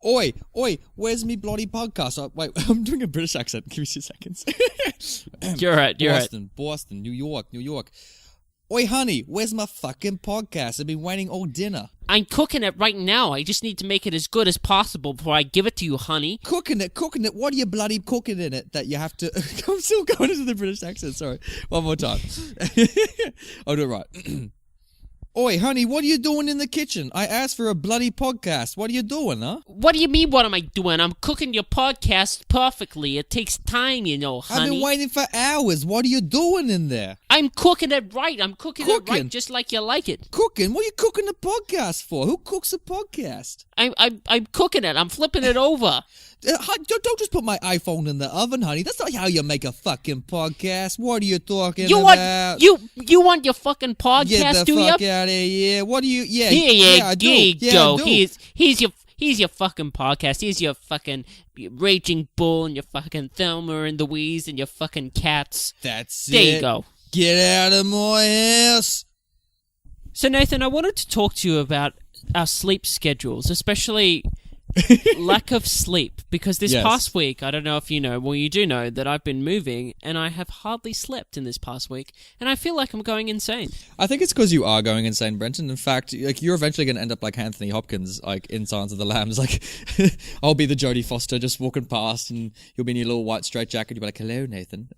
Oi, where's me bloody podcast? Wait, I'm doing a British accent. Give me 2 seconds. You're right. Boston, New York. Oi, honey, where's my fucking podcast? I've been waiting all dinner. I'm cooking it right now. I just need to make it as good as possible before I give it to you, honey. Cooking it. What are you bloody cooking in it that you have to... I'm still going into the British accent, sorry. One more time. I'll do it right. Oi, honey, what are you doing in the kitchen? I asked for a bloody podcast. What are you doing, huh? What do you mean, what am I doing? I'm cooking your podcast perfectly. It takes time, you know, honey. I've been waiting for hours. What are you doing in there? I'm cooking it right. I'm cooking it right just like you like it. Cooking? What are you cooking the podcast for? Who cooks a podcast? I'm cooking it. I'm flipping it over. Don't just put my iPhone in the oven, honey. That's not how you make a fucking podcast. What are you talking about? You want your fucking podcast, do you? Get the fuck out of here. What do you... Yeah, I do. Yeah, I do. He's your fucking podcast. He's your fucking Raging Bull and your fucking Thelma and Louise and your fucking cats. That's there it. There you go. Get out of my house. So, Nathan, I wanted to talk to you about our sleep schedules, especially... lack of sleep, because this past week, I don't know if you know, well, you do know that I've been moving and I have hardly slept in this past week, and I feel like I'm going insane. I think it's because you are going insane, Brenton. In fact, like, you're eventually going to end up like Anthony Hopkins, like in Silence of the Lambs. Like, I'll be the Jodie Foster just walking past, and you'll be in your little white straitjacket. You'll be like, "Hello, Nathan."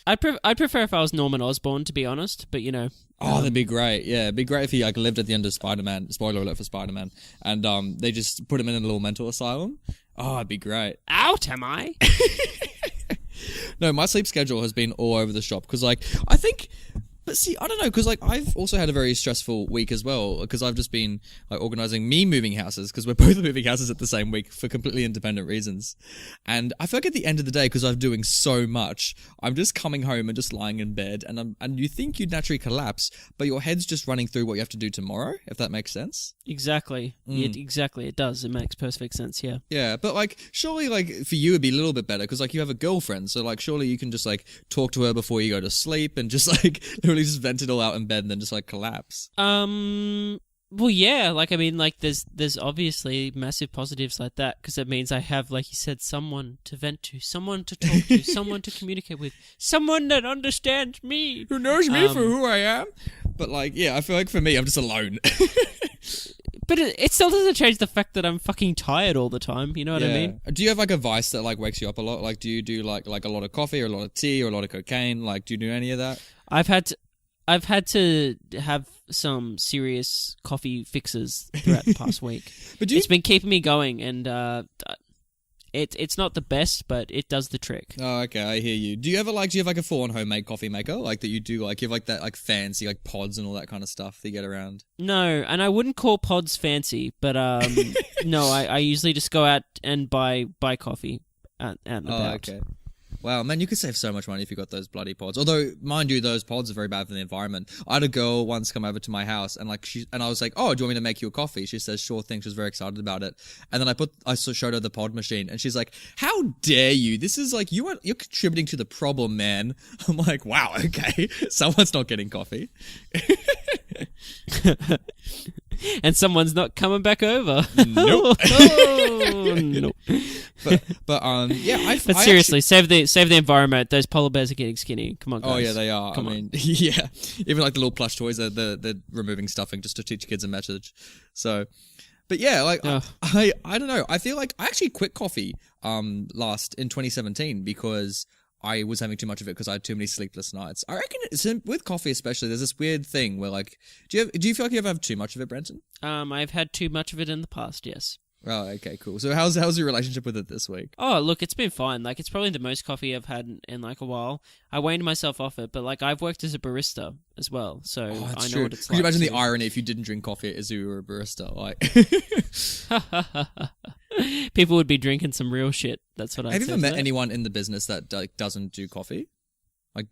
I'd prefer if I was Norman Osborn, to be honest, but you know. Oh, that'd be great. Yeah, it'd be great if he like lived at the end of Spider-Man. Spoiler alert for Spider-Man. And they just put him in a little mental asylum. Oh, it'd be great. Out, am I? No, my sleep schedule has been all over the shop because, like, I think... But see, I don't know, because, like, I've also had a very stressful week as well, because I've just been, like, organising me moving houses, because we're both moving houses at the same week for completely independent reasons. And I feel like at the end of the day, because I'm doing so much, I'm just coming home and just lying in bed, and you think you'd naturally collapse, but your head's just running through what you have to do tomorrow, if that makes sense. Exactly. Exactly, it does. It makes perfect sense, yeah. Yeah, but, like, surely, like, for you it'd be a little bit better, because, like, you have a girlfriend, so, like, surely you can just, like, talk to her before you go to sleep, and just, like, literally just vent it all out in bed and then just like collapse. Well, yeah, like, I mean, like, there's obviously massive positives like that, because it means I have, like you said, someone to vent to, someone to talk to, someone to communicate with, someone that understands me, who knows me for who I am. But, like, yeah, I feel like for me, I'm just alone. But it still doesn't change the fact that I'm fucking tired all the time, you know what I mean? Do you have, like, a vice that, like, wakes you up a lot? Like, do you do, like a lot of coffee or a lot of tea or a lot of cocaine? Like, do you do any of that? I've had to have some serious coffee fixes throughout the past week. But it's been keeping me going, and it's not the best, but it does the trick. Oh, okay, I hear you. Do you have like a full-on homemade coffee maker? Like, that you do, like, you have, like, that, like, fancy, like, pods and all that kind of stuff that you get around? No, and I wouldn't call pods fancy, but, no, I usually just go out and buy coffee out and about. Okay. Wow, man, you could save so much money if you got those bloody pods. Although, mind you, those pods are very bad for the environment. I had a girl once come over to my house, and I was like, "Oh, do you want me to make you a coffee?" She says, "Sure thing." She was very excited about it. And then I showed her the pod machine, and she's like, "How dare you? This is like you're contributing to the problem, man." I'm like, "Wow, okay, someone's not getting coffee." And someone's not coming back over. Nope. Oh, no. But yeah, But seriously, save the environment. Those polar bears are getting skinny. Come on, guys. Oh yeah, they are. I mean, yeah. Even like the little plush toys, they're removing stuffing just to teach kids a message. So, but yeah, like I don't know. I feel like I actually quit coffee in 2017 because I was having too much of it because I had too many sleepless nights. I reckon with coffee especially, there's this weird thing where, like, do you feel like you ever have too much of it, Brenton? I've had too much of it in the past, yes. Oh, okay, cool. So how's your relationship with it this week? Oh, look, it's been fine. Like, it's probably the most coffee I've had in like a while. I weaned myself off it, but like I've worked as a barista as well, so I know what it's like. Could you imagine the irony if you didn't drink coffee as you were a barista? Like, people would be drinking some real shit. That's what I. Have you ever met anyone in the business that like doesn't do coffee?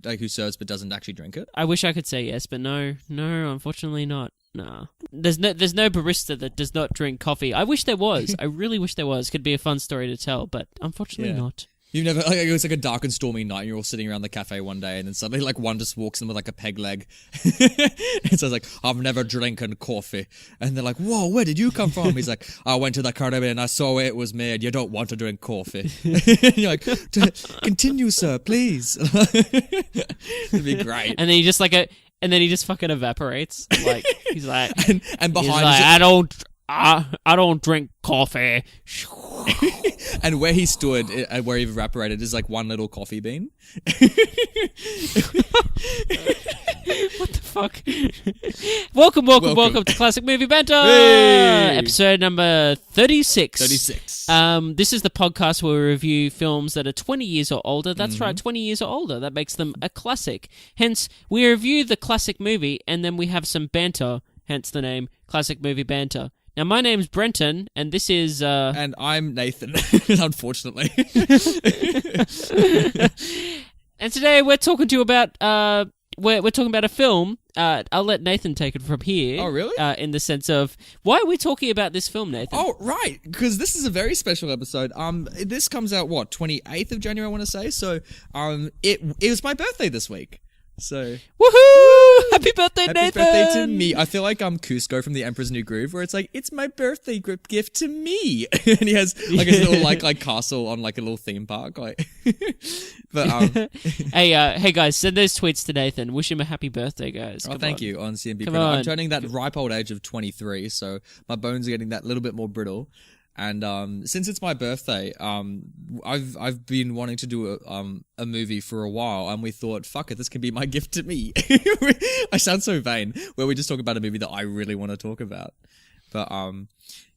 Like who serves but doesn't actually drink it? I wish I could say yes, but no, unfortunately not. Nah. There's no barista that does not drink coffee. I wish there was. I really wish there was. Could be a fun story to tell, but unfortunately not. You've never, like, it was like a dark and stormy night and you're all sitting around the cafe one day and then suddenly like one just walks in with like a peg leg and says like, I've never drinking coffee. And they're like, whoa, where did you come from? He's like, I went to the Caribbean and I saw it was made. You don't want to drink coffee. And you're like, continue, sir, please. It'd be great. And then he just he just fucking evaporates. Like, he's like, and behind he's like, I don't drink coffee. And where he stood, where he evaporated, is like one little coffee bean. What the fuck? Welcome to Classic Movie Banter! Hey! Episode number 36. 36. This is the podcast where we review films that are 20 years or older. That's right, 20 years or older. That makes them a classic. Hence, we review the classic movie, and then we have some banter, hence the name Classic Movie Banter. Now, my name's Brenton, and this is... And I'm Nathan, unfortunately. And today we're talking to you about... We're talking about a film. I'll let Nathan take it from here. Oh, really? In the sense of... Why are we talking about this film, Nathan? Oh, right, because this is a very special episode. This comes out, 28th of January, I want to say. So, it was my birthday this week. So woohoo! Happy birthday, Nathan! Happy birthday to me. I feel like I'm Cusco from The Emperor's New Groove, where it's like, it's my birthday gift to me. And he has like his little like castle on like a little theme park. Like but Hey guys, send those tweets to Nathan. Wish him a happy birthday, guys. Oh, thank you on CMB. Come on. I'm turning that ripe old age of 23, so my bones are getting that little bit more brittle. And since it's my birthday, I've been wanting to do a movie for a while, and we thought, fuck it, this can be my gift to me. I sound so vain, where we just talk about a movie that I really want to talk about. But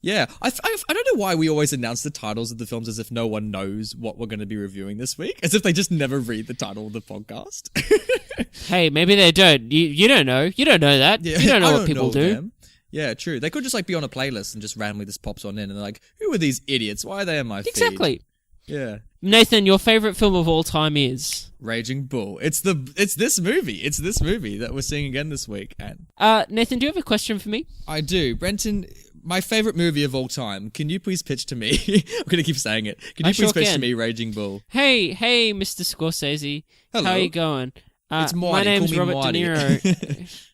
yeah, I don't know why we always announce the titles of the films as if no one knows what we're going to be reviewing this week, as if they just never read the title of the podcast. Hey, maybe they don't. You don't know. You don't know that. Yeah, you don't know what people do. Them. Yeah, true. They could just like be on a playlist and just randomly this pops on in and they're like, who are these idiots? Why are they in my feed? Exactly. Yeah. Nathan, your favorite film of all time is Raging Bull. It's this movie. It's this movie that we're seeing again this week. And Nathan, do you have a question for me? I do. Brenton, my favorite movie of all time. Can you please pitch to me? I'm going to keep saying it. Can you please pitch to me Raging Bull? Hey, Mr. Scorsese. Hello. How are you going? It's Marty. My name's Robert Marty. De Niro.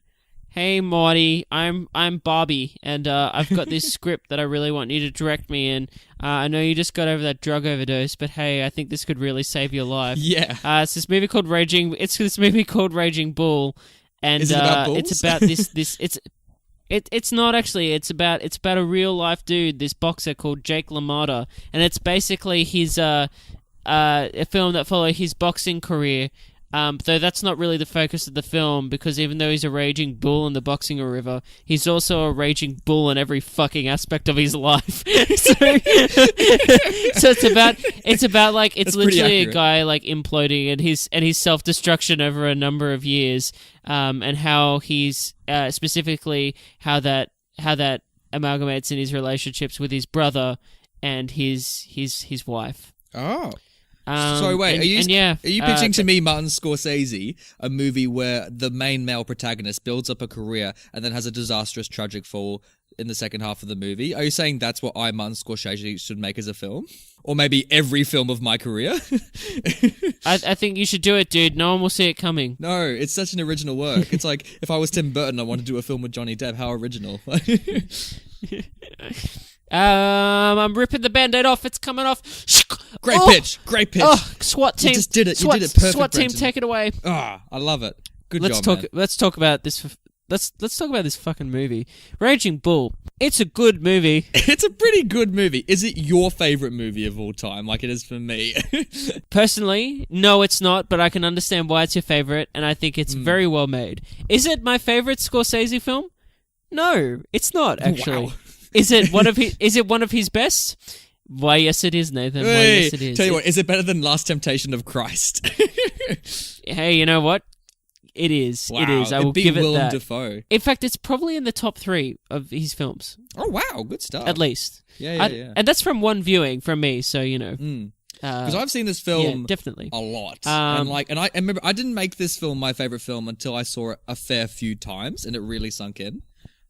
Hey Marty, I'm Bobby, and I've got this script that I really want you to direct me in. I know you just got over that drug overdose, but hey, I think this could really save your life. Yeah. It's this movie called Raging Bull, and is it about bulls? It's about this. It's not actually. It's about a real life dude, this boxer called Jake LaMotta, and it's basically his a film that follows his boxing career. Though that's not really the focus of the film, because even though he's a raging bull in the boxing river, he's also a raging bull in every fucking aspect of his life. So it's about like it's literally a guy like imploding and his self-destruction over a number of years, and how he's specifically how that amalgamates in his relationships with his brother and his wife. Oh. Sorry, wait. Are you pitching to me Martin Scorsese, a movie where the main male protagonist builds up a career and then has a disastrous, tragic fall in the second half of the movie? Are you saying that's what Martin Scorsese should make as a film? Or maybe every film of my career? I think you should do it, dude. No one will see it coming. No, it's such an original work. It's like, if I was Tim Burton, I want to do a film with Johnny Depp. How original. I'm ripping the Band-Aid off. It's coming off. Great pitch. Oh, SWAT team. You just did it. You did it perfect, SWAT team, Brenton. take it away. I love it. Good job, man. Let's talk about this. Let's talk about this fucking movie, Raging Bull. It's a good movie. It's a pretty good movie. Is it your favorite movie of all time, like it is for me? Personally, no, it's not. But I can understand why it's your favorite, and I think it's very well made. Is it my favorite Scorsese film? No, it's not actually. Wow. Is it one of his best? Why, yes, it is, Nathan. Why, yes, it is. Tell you what, is it better than Last Temptation of Christ? Hey, you know what? It is. Wow, it is. I will give it that. Dafoe. In fact, it's probably in the top 3 of his films. Oh, wow. Good stuff. At least. Yeah. And that's from one viewing from me, so, you know. Because I've seen this film definitely a lot. And I remember I didn't make this film my favorite film until I saw it a fair few times, and it really sunk in.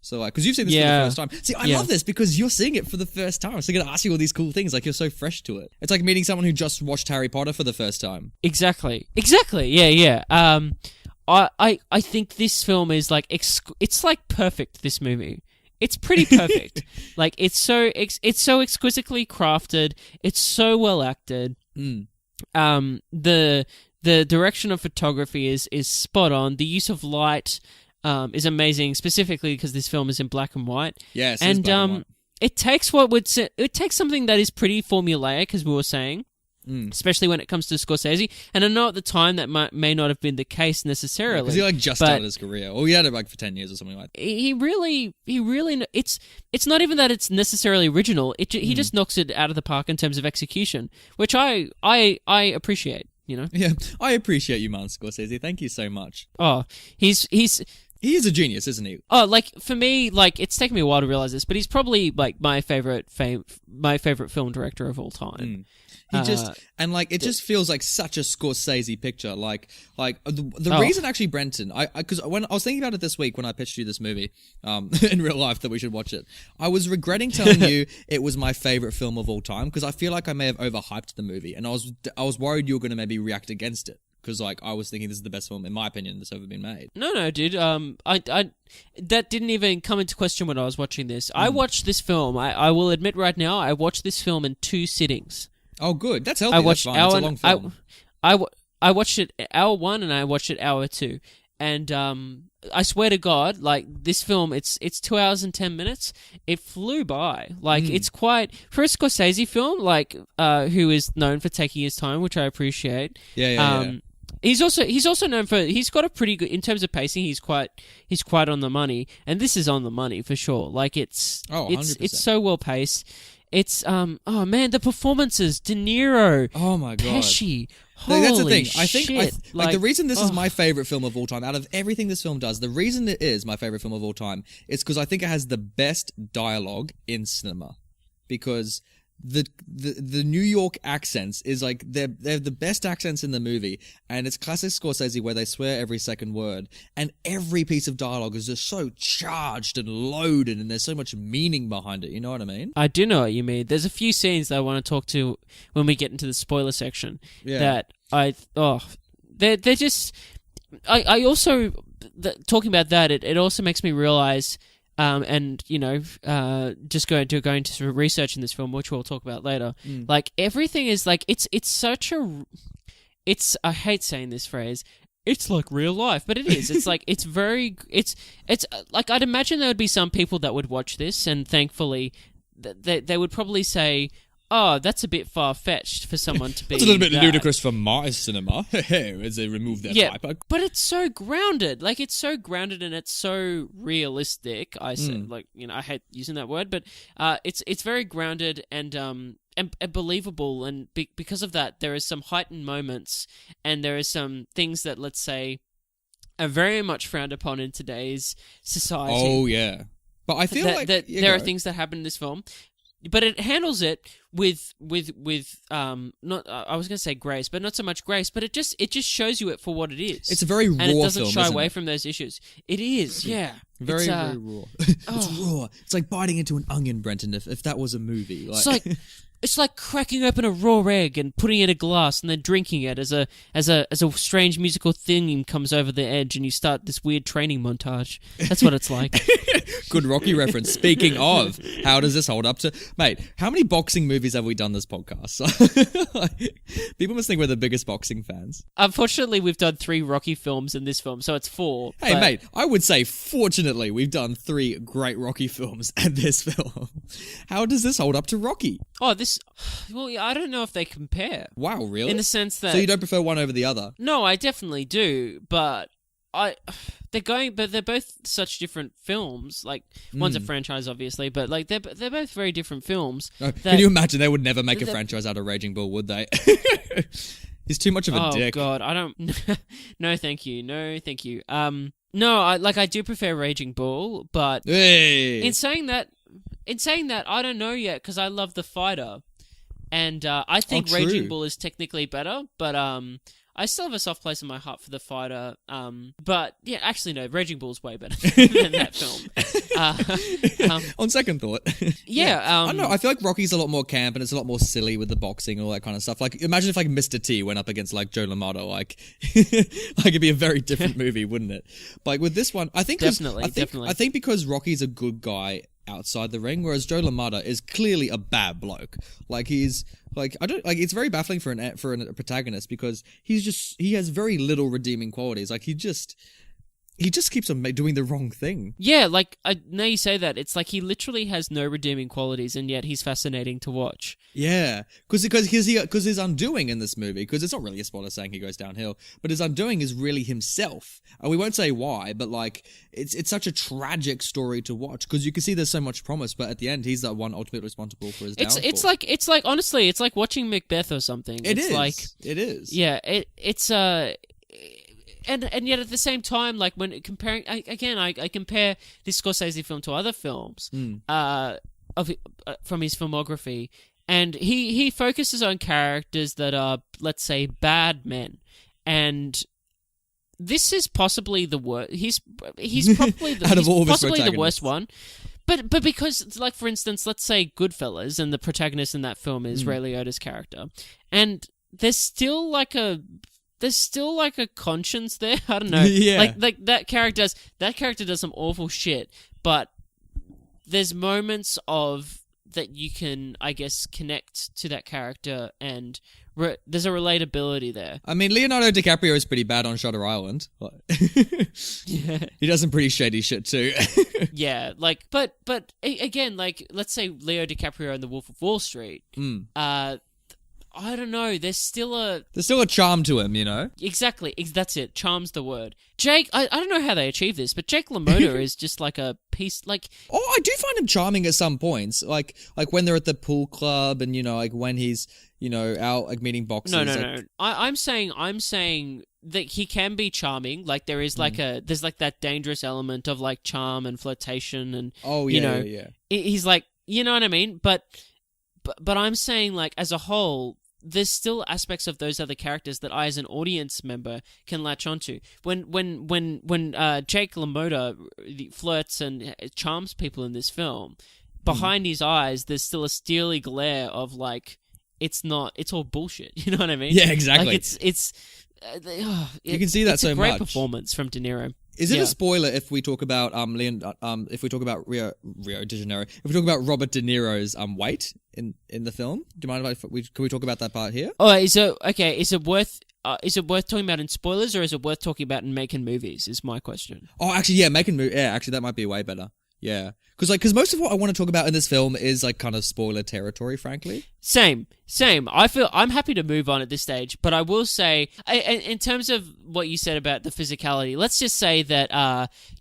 So, like, because you've seen this for the first time. See, I love this because you're seeing it for the first time. So, I'm going to ask you all these cool things. Like, you're so fresh to it. It's like meeting someone who just watched Harry Potter for the first time. Exactly. Yeah. I think this film is like it's like perfect. This movie, it's pretty perfect. Like it's so exquisitely crafted. It's so well acted. The direction of photography is spot on. The use of light is amazing, specifically because this film is in black and white. Yes, and black and white. It takes something that is pretty formulaic, as we were saying. Especially when it comes to Scorsese, and I know at the time that may not have been the case necessarily. Because he like just started his career, or he had it like for 10 years or something like that. He really. It's not even that it's necessarily original. He just knocks it out of the park in terms of execution, which I appreciate. You know. Yeah, I appreciate you, Martin Scorsese. Thank you so much. Oh, He is a genius, isn't he? Oh, like for me, like it's taken me a while to realize this, but he's probably like my favorite film director of all time. He and like it just feels like such a Scorsese picture. Like the reason actually, Brenton, because when I was thinking about it this week when I pitched you this movie, in real life that we should watch it, I was regretting telling you it was my favorite film of all time because I feel like I may have overhyped the movie, and I was worried you were going to maybe react against it. Because like I was thinking this is the best film in my opinion that's ever been made. No, dude. I that didn't even come into question when I was watching this. I watched this film. I will admit right now, I watched this film in 2 sittings. Oh, good. That's healthy. That's fine. It's a long film. I watched it hour 1 and I watched it hour 2, and I swear to God, like this film, it's 2 hours and 10 minutes. It flew by. Like it's quite for a Scorsese film, like who is known for taking his time, which I appreciate. Yeah. He's also known for he's got a pretty good in terms of pacing. He's quite on the money, and this is on the money for sure. Like it's 100%. so well paced. It's oh man, the performances, De Niro, oh my God, Pesci. That's the thing. Shit. I think like the reason this is my favorite film of all time, out of everything this film does, the reason it is my favorite film of all time is because I think it has the best dialogue in cinema. Because the New York accents is like they're the best accents in the movie, and it's classic Scorsese where they swear every second word, and every piece of dialogue is just so charged and loaded, and there's so much meaning behind it. You know what I mean? I do know what you mean. There's a few scenes that I want to talk to when we get into the spoiler section. Yeah. That they're just. I also talking about that. It also makes me realize. And you know, just going to sort of research in this film, which we'll talk about later. Like everything is like it's such a. It's I hate saying this phrase. It's like real life, but it is. It's like it's like I'd imagine there would be some people that would watch this, and thankfully, they would probably say, "Oh, that's a bit far-fetched for someone to be." It's a little bit ludicrous for my cinema, as they remove their type. But it's so grounded. Like, it's so grounded and it's so realistic. I say, like, you know, I hate using that word, but it's very grounded and believable. And because of that, there is some heightened moments, and there is some things that, let's say, are very much frowned upon in today's society. Oh yeah, but I feel like there are things that happen in this film. But it handles it with not I was going to say grace, but not so much grace. But it just shows you it for what it is. It's a very raw film, and it doesn't shy away it? from those issues. It is, yeah, very raw. It's raw. It's like biting into an onion, Brenton. If that was a movie, like... It's like cracking open a raw egg and putting it in a glass and then drinking it as a strange musical theme comes over the edge and you start this weird training montage. That's what it's like. Good Rocky reference. Speaking of, how does this hold up to... Mate, how many boxing movies have we done this podcast? People must think we're the biggest boxing fans. Unfortunately, we've done 3 Rocky films in this film, so it's 4. Hey, mate, I would say, fortunately, we've done 3 great Rocky films and this film. How does this hold up to Rocky? Oh, well, I don't know if they compare. Wow, really? In the sense that... So you don't prefer one over the other? No, I definitely do, but they're both such different films. Like, one's a franchise, obviously, but like they're both very different films. Can you imagine they would never make a franchise out of Raging Bull, would they? He's too much of a dick. Oh God, I don't... No, thank you. No, thank you. No, I do prefer Raging Bull, but in saying that, I don't know yet because I love The Fighter, and I think Raging Bull is technically better, but I still have a soft place in my heart for the fighter. But yeah, actually no, Raging Bull's way better than that film. On second thought, yeah. I don't know. I feel like Rocky's a lot more camp and it's a lot more silly with the boxing and all that kind of stuff. Like, imagine if like Mr. T went up against like Joe L'Amato, like, like it'd be a very different movie, wouldn't it? But like, with this one, I think definitely. I think because Rocky's a good guy outside the ring, whereas Joe L'Amato is clearly a bad bloke. Like, he's like, I don't like. It's very baffling for a protagonist because he has very little redeeming qualities. Like, he just keeps on doing the wrong thing. Yeah, like, now you say that, it's like he literally has no redeeming qualities, and yet he's fascinating to watch. Yeah, because his undoing in this movie, because it's not really a spoiler saying he goes downhill, but his undoing is really himself. And we won't say why, but like, it's such a tragic story to watch, because you can see there's so much promise, but at the end, he's the one ultimately responsible for his downfall. It's like, honestly, it's like watching Macbeth or something. It is. Yeah, it's And yet at the same time, like when comparing, again, I compare this Scorsese film to other films from his filmography, and he focuses on characters that are, let's say, bad men, and this is possibly the worst. He's probably the worst one. But because, like, for instance, let's say Goodfellas, and the protagonist in that film is Ray Liotta's character, and there's still like a conscience there. I don't know. Yeah. Like that character does some awful shit, but there's moments of that you can, I guess, connect to that character, and there's a relatability there. I mean, Leonardo DiCaprio is pretty bad on Shutter Island. Yeah. He does some pretty shady shit too. Yeah, like, but again, like, let's say Leo DiCaprio in The Wolf of Wall Street. I don't know. There's still a charm to him, you know? Exactly. That's it. Charm's the word. Jake, I don't know how they achieve this, but Jake LaMotta is just like a piece, like... Oh, I do find him charming at some points. Like when they're at the pool club and, you know, like when he's, you know, out, like, meeting boxers. No. I'm saying that he can be charming. Like, there is like there's like that dangerous element of like charm and flirtation and... Oh, yeah, you know, yeah. He's like, you know what I mean? But I'm saying, like, as a whole... there's still aspects of those other characters that I, as an audience member, can latch onto. When Jake LaMotta flirts and charms people in this film, behind his eyes, there's still a steely glare of like, it's all bullshit. You know what I mean? Yeah, exactly. Like you can see that so much. It's a great performance from De Niro. Is it a spoiler if we talk about if we talk about Rio de Janeiro, if we talk about Robert De Niro's weight in the film? Do you mind if can we talk about that part here? Oh, is it worth talking about in spoilers, or is it worth talking about in making movies? Is my question. Oh, actually, yeah, actually, that might be way better. Yeah, because most of what I want to talk about in this film is like kind of spoiler territory, frankly. Same. I feel I'm happy to move on at this stage, but I will say, in terms of what you said about the physicality, let's just say that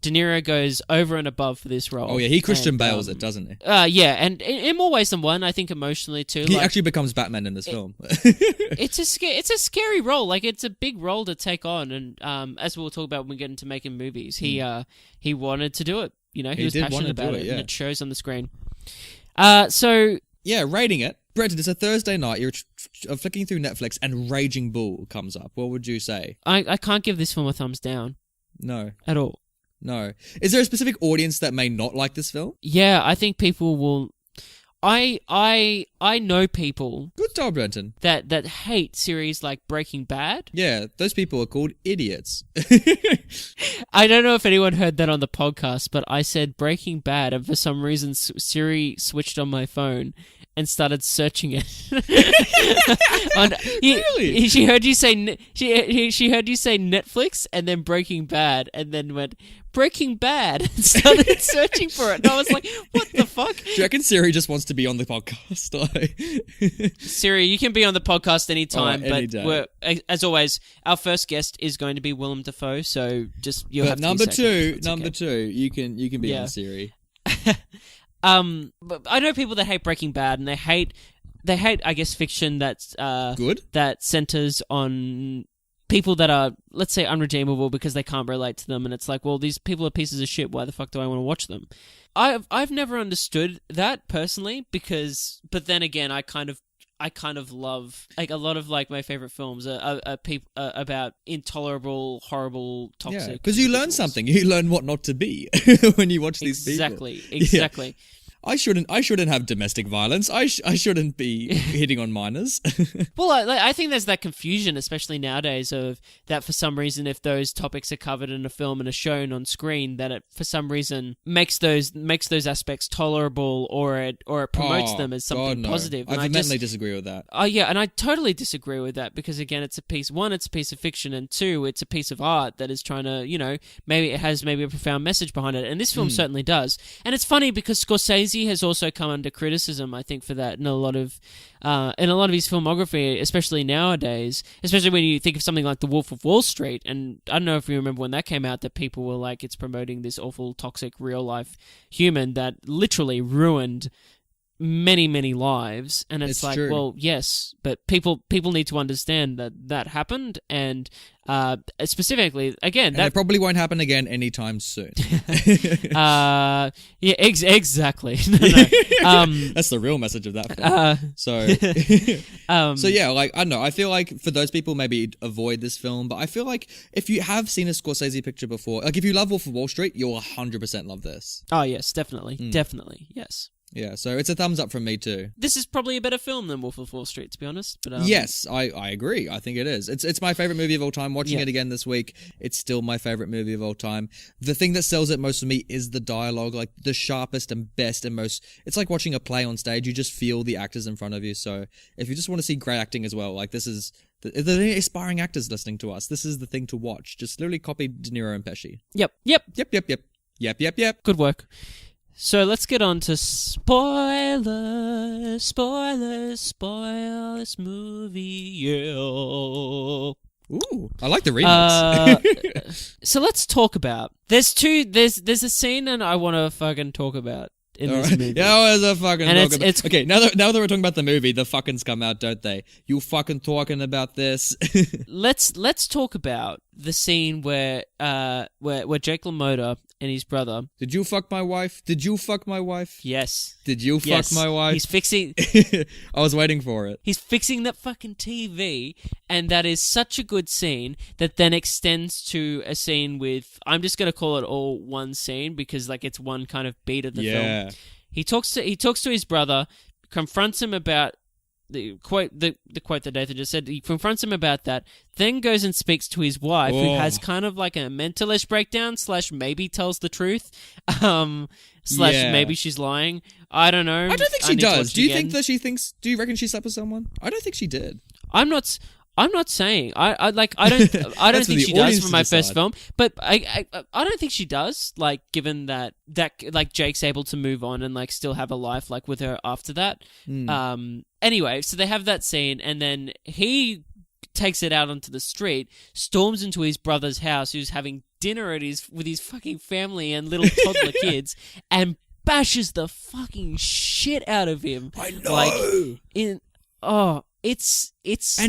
De Niro goes over and above for this role. Oh yeah, he Christian Bales it, doesn't he? Yeah, and in more ways than one, I think emotionally too. He actually becomes Batman in this film. It's a scary role. Like, it's a big role to take on, and as we'll talk about when we get into making movies, he wanted to do it. You know, he was passionate about it, and it shows on the screen. So... Yeah, rating it. Brenton, it's a Thursday night, you're flicking through Netflix, and Raging Bull comes up. What would you say? I can't give this film a thumbs down. No. At all. No. Is there a specific audience that may not like this film? Yeah, I think people will... I know people... Good job, Brenton. That hate series like Breaking Bad. Yeah, those people are called idiots. I don't know if anyone heard that on the podcast, but I said Breaking Bad, and for some reason Siri switched on my phone and started searching it. Really? She heard you say she heard you say Netflix and then Breaking Bad, and then went Breaking Bad and started searching for it. And I was like, what the fuck? Do you reckon Siri just wants to be on the podcast? Siri, you can be on the podcast anytime, any but as always, our first guest is going to be Willem Dafoe, so just you'll have to number two, you can be on Siri. But I know people that hate Breaking Bad, and they hate, I guess, fiction that's good, that centers on people that are, let's say, unredeemable because they can't relate to them, and it's like, well, these people are pieces of shit. Why the fuck do I want to watch them? I've never understood that personally, but then again, I kind of I kind of love, like, a lot of, like, my favorite films are about intolerable, horrible, toxic. Yeah, because you learn something. You learn what not to be when you watch these people. Exactly. Yeah. I shouldn't have domestic violence. I shouldn't be hitting on minors. Well, I think there's that confusion, especially nowadays, of that for some reason, if those topics are covered in a film and are shown on screen, that it for some reason makes those aspects tolerable, or it promotes them as something positive. I vehemently disagree with that. Oh yeah, and I totally disagree with that, because again, it's a piece of fiction, and two, it's a piece of art that is trying to, maybe it has a profound message behind it, and this film certainly does. And it's funny because Scorsese has also come under criticism, I think, for that in a lot of his filmography, especially nowadays, especially when you think of something like The Wolf of Wall Street. And I don't know if you remember when that came out, that people were like, it's promoting this awful, toxic, real-life human that literally ruined many, many lives. And it's like, true. Well, yes, but people need to understand that happened, and specifically, again, that probably won't happen again anytime soon. Yeah, exactly. No. That's the real message of that film. So yeah, like, I don't know, I feel like for those people, maybe avoid this film, but I feel like if you have seen a Scorsese picture before, like if you love Wolf of Wall Street, you'll 100% love this. Oh yes, definitely, yes. Yeah, so it's a thumbs up from me too. This is probably a better film than Wolf of Wall Street, to be honest. But yes, I agree. I think it is. It's my favorite movie of all time. Watching it again this week, it's still my favorite movie of all time. The thing that sells it most for me is the dialogue, like the sharpest and best and most. It's like watching a play on stage. You just feel the actors in front of you. So if you just want to see great acting as well, like this is the aspiring actors listening to us. This is the thing to watch. Just literally copy De Niro and Pesci. Yep. Good work. So let's get on to spoilers. Spoil this movie, yeah. Ooh, I like the remix. So let's talk about. There's a scene that I want to fucking talk about in this movie. Yeah, there's a fucking talk about. Okay, now that we're talking about the movie, the fuckings come out, don't they? You fucking talking about this? Let's talk about the scene where Jake LaMotta and his brother. Did you fuck my wife? Yes. Did you fuck my wife? He's fixing. I was waiting for it. He's fixing that fucking TV, and that is such a good scene that then extends to a scene with. I'm just gonna call it all one scene because like it's one kind of beat of the film. He talks to his brother, confronts him about. The quote that Nathan just said, he confronts him about that, then goes and speaks to his wife, who has kind of like a mentalish breakdown / maybe tells the truth, / maybe she's lying. I don't know. I don't think she does. Do you think that she thinks? Do you reckon she slept with someone? I don't think she did. I'm not saying I don't think she does for my first film, but I don't think she does. Like, given that like Jake's able to move on and like still have a life like with her after that. Anyway, so they have that scene, and then he takes it out onto the street, storms into his brother's house, who's having dinner with his fucking family and little toddler kids, and bashes the fucking shit out of him. I know. Like it's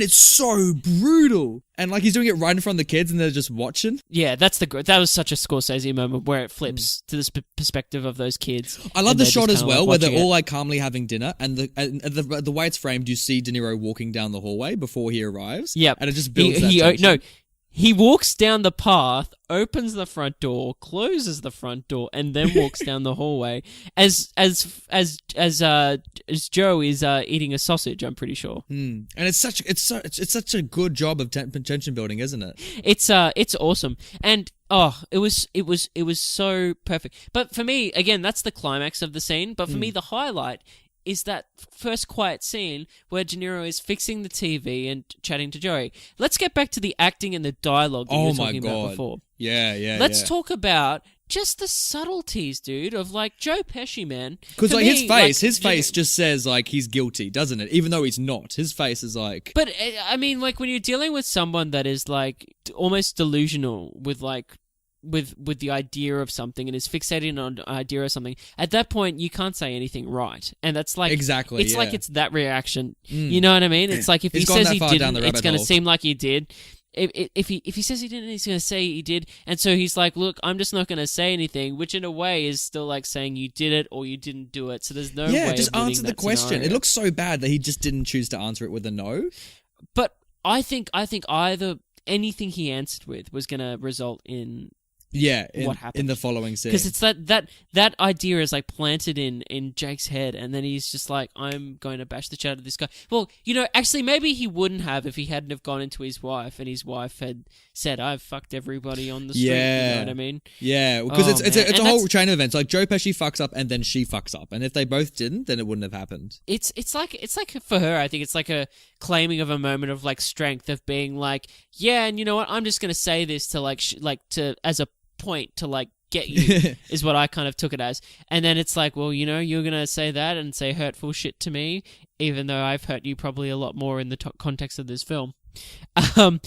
so brutal, and like he's doing it right in front of the kids, and they're just watching. Yeah, that was such a Scorsese moment where it flips to this perspective of those kids. I love the shot as well, where they're all like calmly having dinner, and the way it's framed, you see De Niro walking down the hallway before he arrives. Yeah, and it just builds that tension. He walks down the path, opens the front door, closes the front door, and then walks down the hallway as Joe is eating a sausage. I'm pretty sure. And it's such a good job of tension building, isn't it? It's awesome, and it was so perfect. But for me, again, that's the climax of the scene. But for me, the highlight is that first quiet scene where De Niro is fixing the TV and chatting to Joey. Let's get back to the acting and the dialogue that you were talking about before. Yeah. Let's talk about just the subtleties, dude, of like Joe Pesci, man. Because like his face just says like he's guilty, doesn't it? Even though he's not. His face is like... But, I mean, like when you're dealing with someone that is like almost delusional with like... With the idea of something and is fixated on an idea of something, at that point you can't say anything right, and that's like exactly. It's like it's that reaction. You know what I mean? It's like if he says he didn't, it's going to seem like he did. if he says he didn't, he's going to say he did. And so he's like, look, I'm just not going to say anything, which in a way is still like saying you did it or you didn't do it. So there's no way just of winning answer the that question. scenario. It looks so bad that he just didn't choose to answer it with a no. But I think either anything he answered with was going to result in what happened in the following scene. Because it's that idea is like planted in Jake's head, and then he's just like, I'm going to bash the shit out of this guy. Well, actually maybe he wouldn't have if he hadn't have gone into his wife and his wife had said, I've fucked everybody on the street. You know what I mean? Yeah, because it's a whole chain of events. Like Joe Pesci fucks up and then she fucks up, and if they both didn't, then it wouldn't have happened. It's like for her, I think it's like a claiming of a moment of like strength of being like, yeah, and you know what? I'm just going to say this to as a point to like get you is what I kind of took it as. And then it's like, well, you're gonna say that and say hurtful shit to me, even though I've hurt you probably a lot more in the context of this film. I'm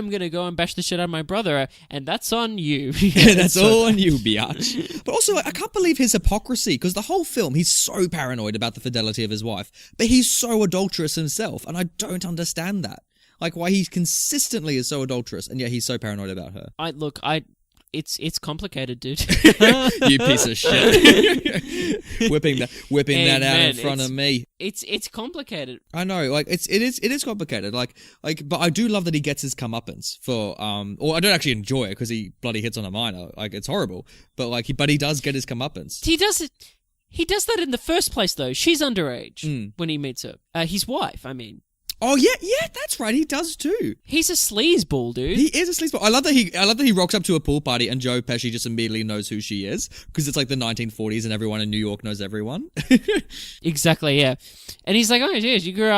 gonna go and bash the shit out of my brother, and that's on you. That's all on you, biatch. But also, I can't believe his hypocrisy, because the whole film he's so paranoid about the fidelity of his wife, but he's so adulterous himself, and I don't understand that. Like, why he consistently is so adulterous, and yet he's so paranoid about her. It's complicated, dude. You piece of shit. whipping that out in front of me. It's complicated. I know, like it is complicated. Like, but I do love that he gets his comeuppance for or I don't actually enjoy it because he bloody hits on a minor. Like, it's horrible. But he does get his comeuppance. He does it. He does that in the first place, though. She's underage when he meets her. His wife, I mean. Oh yeah, that's right. He does too. He's a sleazeball, dude. He is a sleazeball. I love that he rocks up to a pool party and Joe Pesci just immediately knows who she is because it's like the 1940s and everyone in New York knows everyone. Exactly, yeah. And he's like, oh yeah, she grew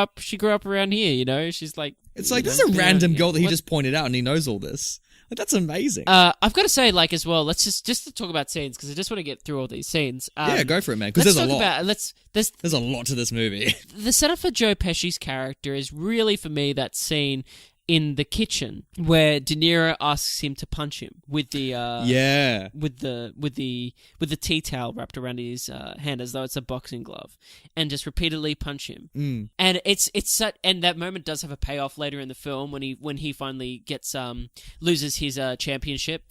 up around here. She's like, it's like this is a random girl that he just pointed out and he knows all this. Like, that's amazing. I've got to say, like, as well, let's just to talk about scenes, because I just want to get through all these scenes. Yeah, go for it, man, because there's a lot. There's a lot to this movie. The setup for Joe Pesci's character is really, for me, that scene in the kitchen where De Niro asks him to punch him with the with the tea towel wrapped around his hand as though it's a boxing glove, and just repeatedly punch him. And it's such, and that moment does have a payoff later in the film when he finally gets loses his championship,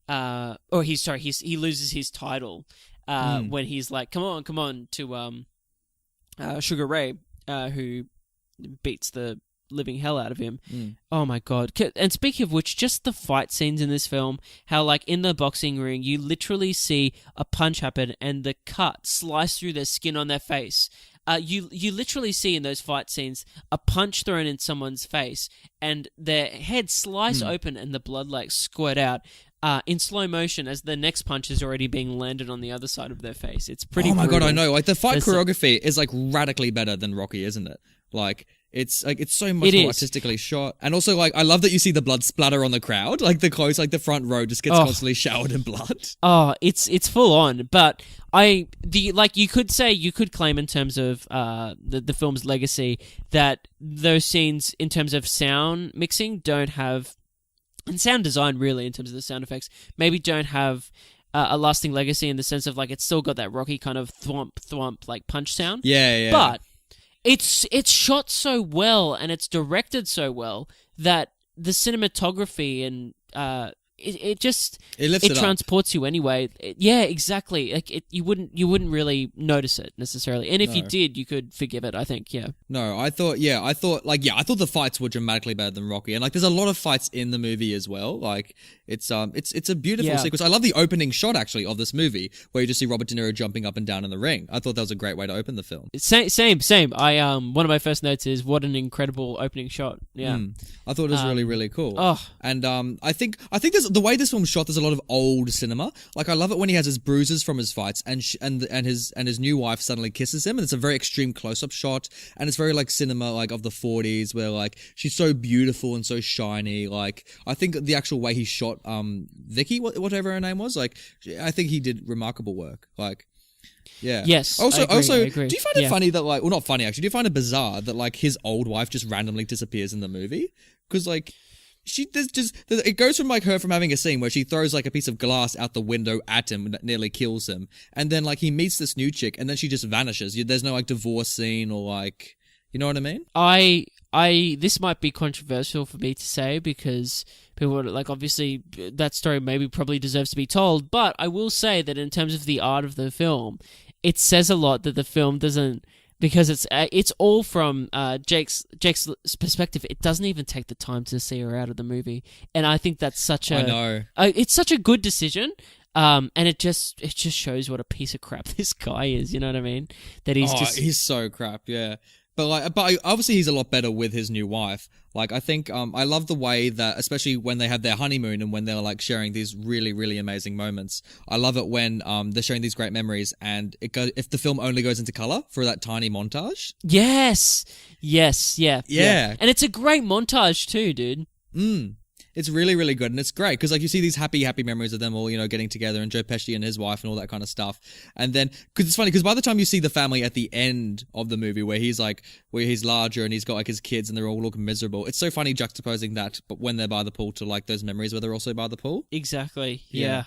he loses his title when he's like, come on to Sugar Ray, who beats the living hell out of him. Oh my god. And speaking of which, just the fight scenes in this film, how like in the boxing ring you literally see a punch happen and the cut slice through their skin on their face. You literally see in those fight scenes a punch thrown in someone's face and their head slice open and the blood like squirt out in slow motion as the next punch is already being landed on the other side of their face. It's pretty brutal. God, I know. Like, the fight choreography is like radically better than Rocky, isn't it? Like, it's so much more artistically shot. And also, like, I love that you see the blood splatter on the crowd. Like, the front row just gets constantly showered in blood. Oh, it's full on. But you could claim in terms of the film's legacy that those scenes in terms of sound mixing don't have, and sound design really in terms of the sound effects, maybe don't have a lasting legacy in the sense of like it's still got that Rocky kind of thwomp like punch sound. Yeah. But it's shot so well and it's directed so well that the cinematography and it transports you anyway. Yeah, exactly. Like you wouldn't really notice it necessarily, and if you did, you could forgive it. I think, yeah. No, I thought the fights were dramatically better than Rocky, and like there's a lot of fights in the movie as well. Like it's a beautiful sequence. I love the opening shot actually of this movie where you just see Robert De Niro jumping up and down in the ring. I thought that was a great way to open the film. Same. I one of my first notes is what an incredible opening shot. Yeah, I thought it was really, really cool. And I think there's the way this film's shot. There's a lot of old cinema. Like I love it when he has his bruises from his fights, and his new wife suddenly kisses him, and it's a very extreme close-up shot, and it's very like cinema like of the 40s where like she's so beautiful and so shiny. Like I think the actual way he shot Vicky, whatever her name was, like I think he did remarkable work. Like. Yeah. Yes. Also, I agree. do you find it funny that like, well, not funny actually. Do you find it bizarre that like his old wife just randomly disappears in the movie? Because like. It goes from like her from having a scene where she throws like a piece of glass out the window at him that nearly kills him, and then like he meets this new chick and then she just vanishes. There's no like divorce scene or like, you know what I mean? this might be controversial for me to say because people are like, obviously that story maybe probably deserves to be told, but I will say that in terms of the art of the film, it says a lot that the film doesn't, because it's all from Jake's perspective. It doesn't even take the time to see her out of the movie, and I think that's such a I know. It's such a good decision. And it just shows what a piece of crap this guy is. You know what I mean? That he's so crap. Yeah. But obviously he's a lot better with his new wife. Like, I think I love the way that, especially when they have their honeymoon and when they're like sharing these really, really amazing moments. I love it when they're sharing these great memories, and if the film only goes into color for that tiny montage. Yes, yeah. And it's a great montage too, dude. It's really, really good, and it's great because like you see these happy memories of them all, getting together, and Joe Pesci and his wife and all that kind of stuff. And then because it's funny because by the time you see the family at the end of the movie where he's larger and he's got like his kids and they're all looking miserable, it's so funny juxtaposing that, but when they're by the pool to like those memories where they're also by the pool. Exactly. Yeah.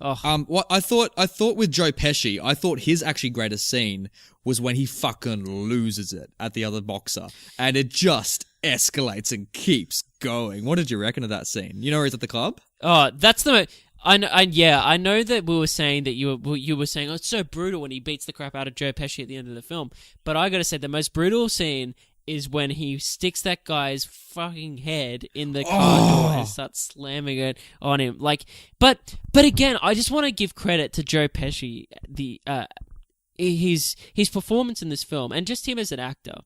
Oh. What I thought with Joe Pesci, I thought his actually greatest scene was when he fucking loses it at the other boxer, and it just escalates and keeps going. What did you reckon of that scene? You know where he's at the club? Oh, that's the. I know that we were saying that you were saying, oh, it's so brutal when he beats the crap out of Joe Pesci at the end of the film. But I gotta say, the most brutal scene is when he sticks that guy's fucking head in the car door and starts slamming it on him. Like, but again, I just want to give credit to Joe Pesci, his performance in this film, and just him as an actor.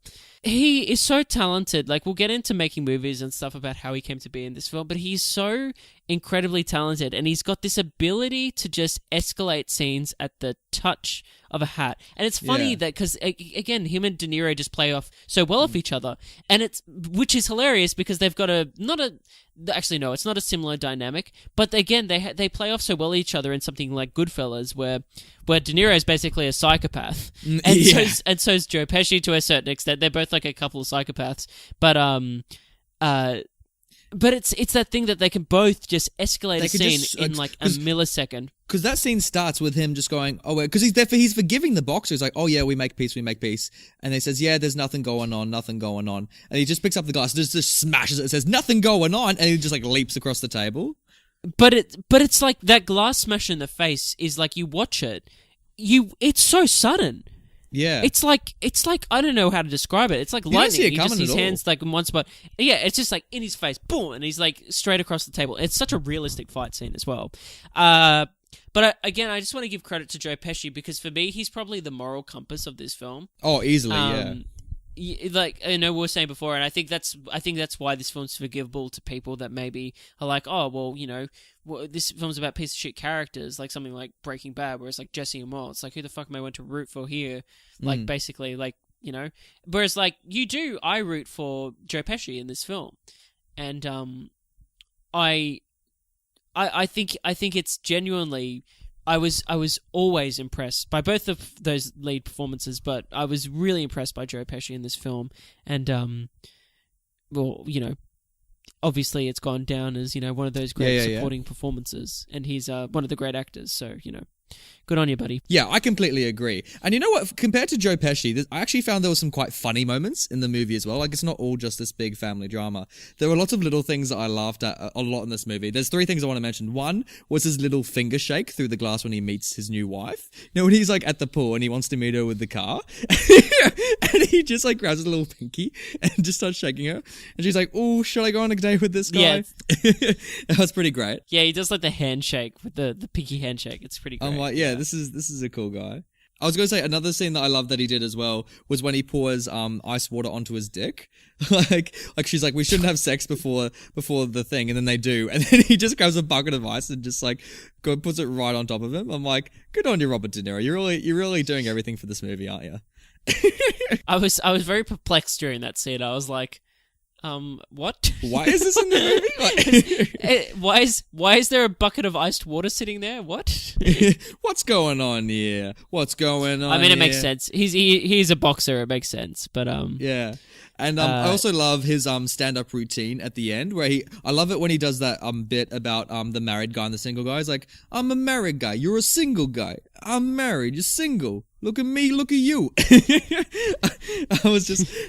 He is so talented. Like, we'll get into making movies and stuff about how he came to be in this film, but he's so incredibly talented, and he's got this ability to just escalate scenes at the touch of a hat. And it's funny that, because again, him and De Niro just play off so well off each other, and which is hilarious because they've got actually no, it's not a similar dynamic, but again, they play off so well each other in something like Goodfellas, where De Niro is basically a psychopath, and so's Joe Pesci to a certain extent. They're both like a couple of psychopaths, but it's that thing that they can both just escalate a scene in like a millisecond. Because that scene starts with him just going, because he's forgiving the boxer. He's like, oh yeah, we make peace. And he says, yeah, there's nothing going on. And he just picks up the glass, just smashes it, and says, nothing going on, and he just like leaps across the table. But it's like that glass smash in the face is like, you watch it, it's so sudden. Yeah. It's like I don't know how to describe it. It's like lightning. His hands like in one spot. Yeah, it's just like in his face, boom, and he's like straight across the table. It's such a realistic fight scene as well. But again, I just want to give credit to Joe Pesci because for me, he's probably the moral compass of this film. Oh, easily, yeah. Like, I know we were saying before, and I think that's why this film's forgivable to people that maybe are like, oh, well, this film's about piece of shit characters, like something like Breaking Bad, where it's like Jesse and Walt. It's like, who the fuck am I want to root for here? Like, basically, like, whereas like I root for Joe Pesci in this film, and I think it's genuinely. I was always impressed by both of those lead performances, but I was really impressed by Joe Pesci in this film. And, obviously it's gone down as, one of those great supporting performances, and he's one of the great actors, so, good on you, buddy. Yeah, I completely agree. And you know what? Compared to Joe Pesci, I actually found there were some quite funny moments in the movie as well. Like, it's not all just this big family drama. There were lots of little things that I laughed at a lot in this movie. There's 3 things I want to mention. One was his little finger shake through the glass when he meets his new wife. When he's like at the pool and he wants to meet her with the car. And he just like grabs a little pinky and just starts shaking her. And she's like, oh, should I go on a date with this guy? Yeah. That was pretty great. Yeah, he does like the handshake with the pinky handshake. It's pretty great. I'm like, yeah. This is a cool guy. I was going to say another scene that I love that he did as well was when he pours ice water onto his dick. like she's like, we shouldn't have sex before the thing, and then they do, and then he just grabs a bucket of ice and just like puts it right on top of him. I'm like, good on you, Robert De Niro. You're really doing everything for this movie, aren't you? I was very perplexed during that scene. I was like, what? Why is this in the movie? Why is there a bucket of iced water sitting there? What? What's going on here? What's going on? I mean, it makes sense. He's a boxer. It makes sense. But yeah. And I also love his stand-up routine at the end, where I love it when he does that bit about the married guy and the single guy. He's like, I'm a married guy, you're a single guy. I'm married, you're single. look at me, look at you.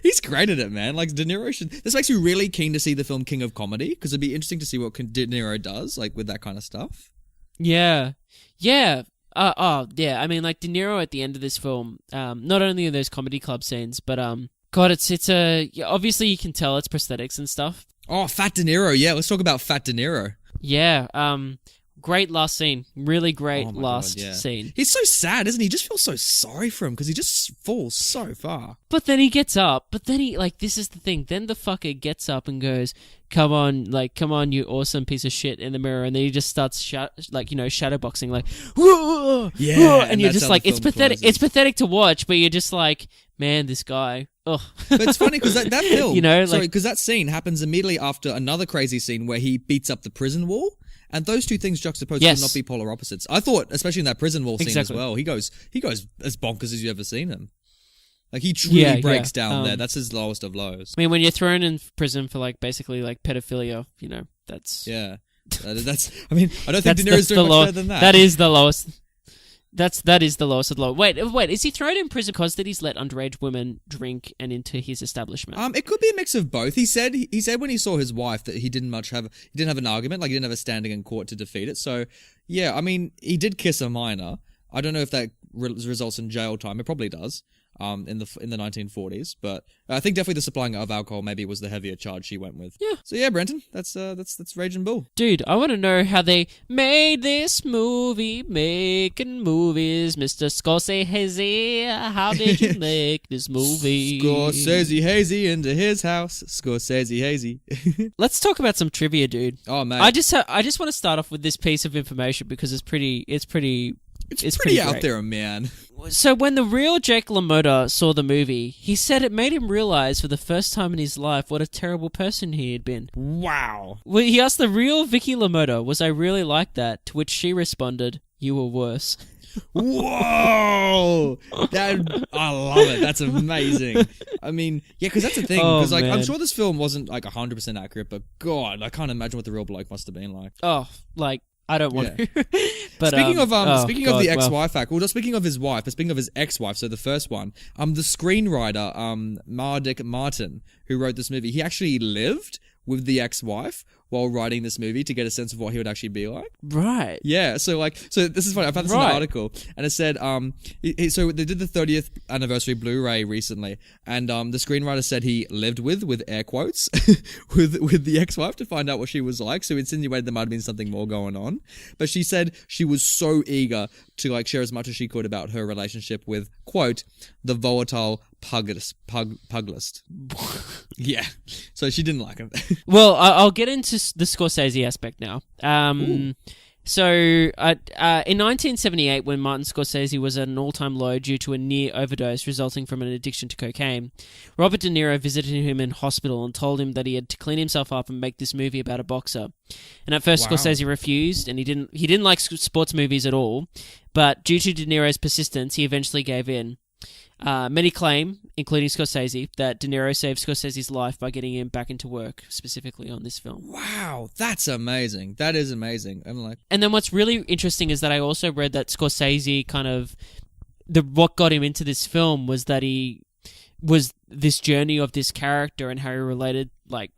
He's great at it, man. Like, De Niro this makes me really keen to see the film King of Comedy, because it'd be interesting to see what De Niro does, like, with that kind of stuff. Yeah. Yeah. Yeah. I mean, like, De Niro at the end of this film, not only in those comedy club scenes, but, God, it's obviously you can tell it's prosthetics and stuff. Oh, Fat De Niro. Yeah, let's talk about Fat De Niro. Yeah. Great last scene. Really great scene. He's so sad, isn't he? You just feel so sorry for him because he just falls so far. But then he gets up. But then he, like, this is the thing. Then the fucker gets up and goes, come on, you awesome piece of shit, in the mirror. And then he just starts, shadowboxing, like, whoa! Yeah. Whoa! And you're just like, it's pathetic. Closes. It's pathetic to watch, but you're just like, man, this guy. Ugh. But it's funny because that film, you because that scene happens immediately after another crazy scene where he beats up the prison wall. And those two things juxtaposed could not be polar opposites. I thought, especially in that prison wall scene as well, he goes as bonkers as you ever seen him. Like, he truly breaks down there. That's his lowest of lows. I mean, when you're thrown in prison for, like, basically, like, pedophilia, that's... Yeah. That's... I mean, I don't think De Niro's doing much better than that. That is the lowest... That is the lowest of the low. Wait, is he thrown in prison because that he's let underage women drink and into his establishment? It could be a mix of both. He said when he saw his wife that he didn't have an argument, like he didn't have a standing in court to defeat it. So, yeah, I mean, he did kiss a minor. I don't know if that results in jail time. It probably does. In the 1940s, but I think definitely the supplying of alcohol maybe was the heavier charge she went with. Yeah. So yeah, Brenton, that's Raging Bull. Dude, I want to know how they made this movie, making movies, Mr. Scorsese. How did you make this movie? Scorsese hazy into his house. Scorsese hazy. Let's talk about some trivia, dude. Oh man, I just want to start off with this piece of information because it's pretty out there, man. So when the real Jake LaMotta saw the movie, he said it made him realize for the first time in his life what a terrible person he had been. Wow. Well, he asked the real Vicky LaMotta, was I really like that? To which she responded, you were worse. Whoa! I love it. That's amazing. I mean, yeah, because that's the thing. Because I'm sure this film wasn't like 100% accurate, but God, I can't imagine what the real bloke must have been like. Oh, like, I don't want to. But speaking of the ex-wife act, well, speaking of his wife, but speaking of his ex-wife, so the first one, the screenwriter, Mardik Martin, who wrote this movie, he actually lived with the ex-wife while writing this movie to get a sense of what he would actually be like. Right. Yeah, so this is funny. I found this in an article, and it said, so they did the 30th anniversary Blu-ray recently, and the screenwriter said he lived with air quotes, with the ex-wife to find out what she was like, so insinuated there might have been something more going on. But she said she was so eager to, like, share as much as she could about her relationship with, quote, the volatile puglist. Yeah. So she didn't like him. Well, I'll get into the Scorsese aspect now. So, in 1978, when Martin Scorsese was at an all-time low due to a near overdose resulting from an addiction to cocaine, Robert De Niro visited him in hospital and told him that he had to clean himself up and make this movie about a boxer. And at first, Scorsese refused, and he didn't like sports movies at all. But due to De Niro's persistence, he eventually gave in. Many claim, including Scorsese, that De Niro saved Scorsese's life by getting him back into work, specifically on this film. Wow, that's amazing. That is amazing. And then what's really interesting is that I also read that Scorsese kind of... what got him into this film was that he was this journey of this character and how he related, like,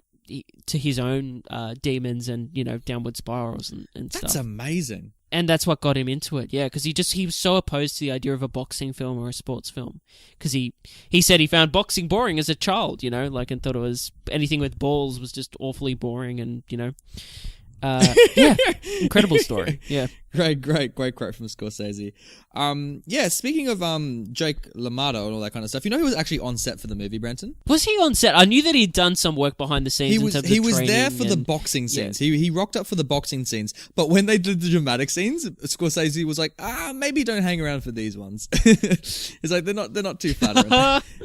to his own demons and, downward spirals and stuff. That's amazing. And that's what got him into it, yeah, because he was so opposed to the idea of a boxing film or a sports film. Because he said he found boxing boring as a child, and thought it was anything with balls was just awfully boring and, yeah, incredible story, yeah. Great quote from Scorsese. Yeah, speaking of Jake LaMotta and all that kind of stuff, who was actually on set for the movie, Brenton? Was he on set? I knew that he'd done some work behind the scenes. He was there for the boxing scenes. Yeah. He rocked up for the boxing scenes, but when they did the dramatic scenes, Scorsese was like, maybe don't hang around for these ones. He's like, they're not too flattering.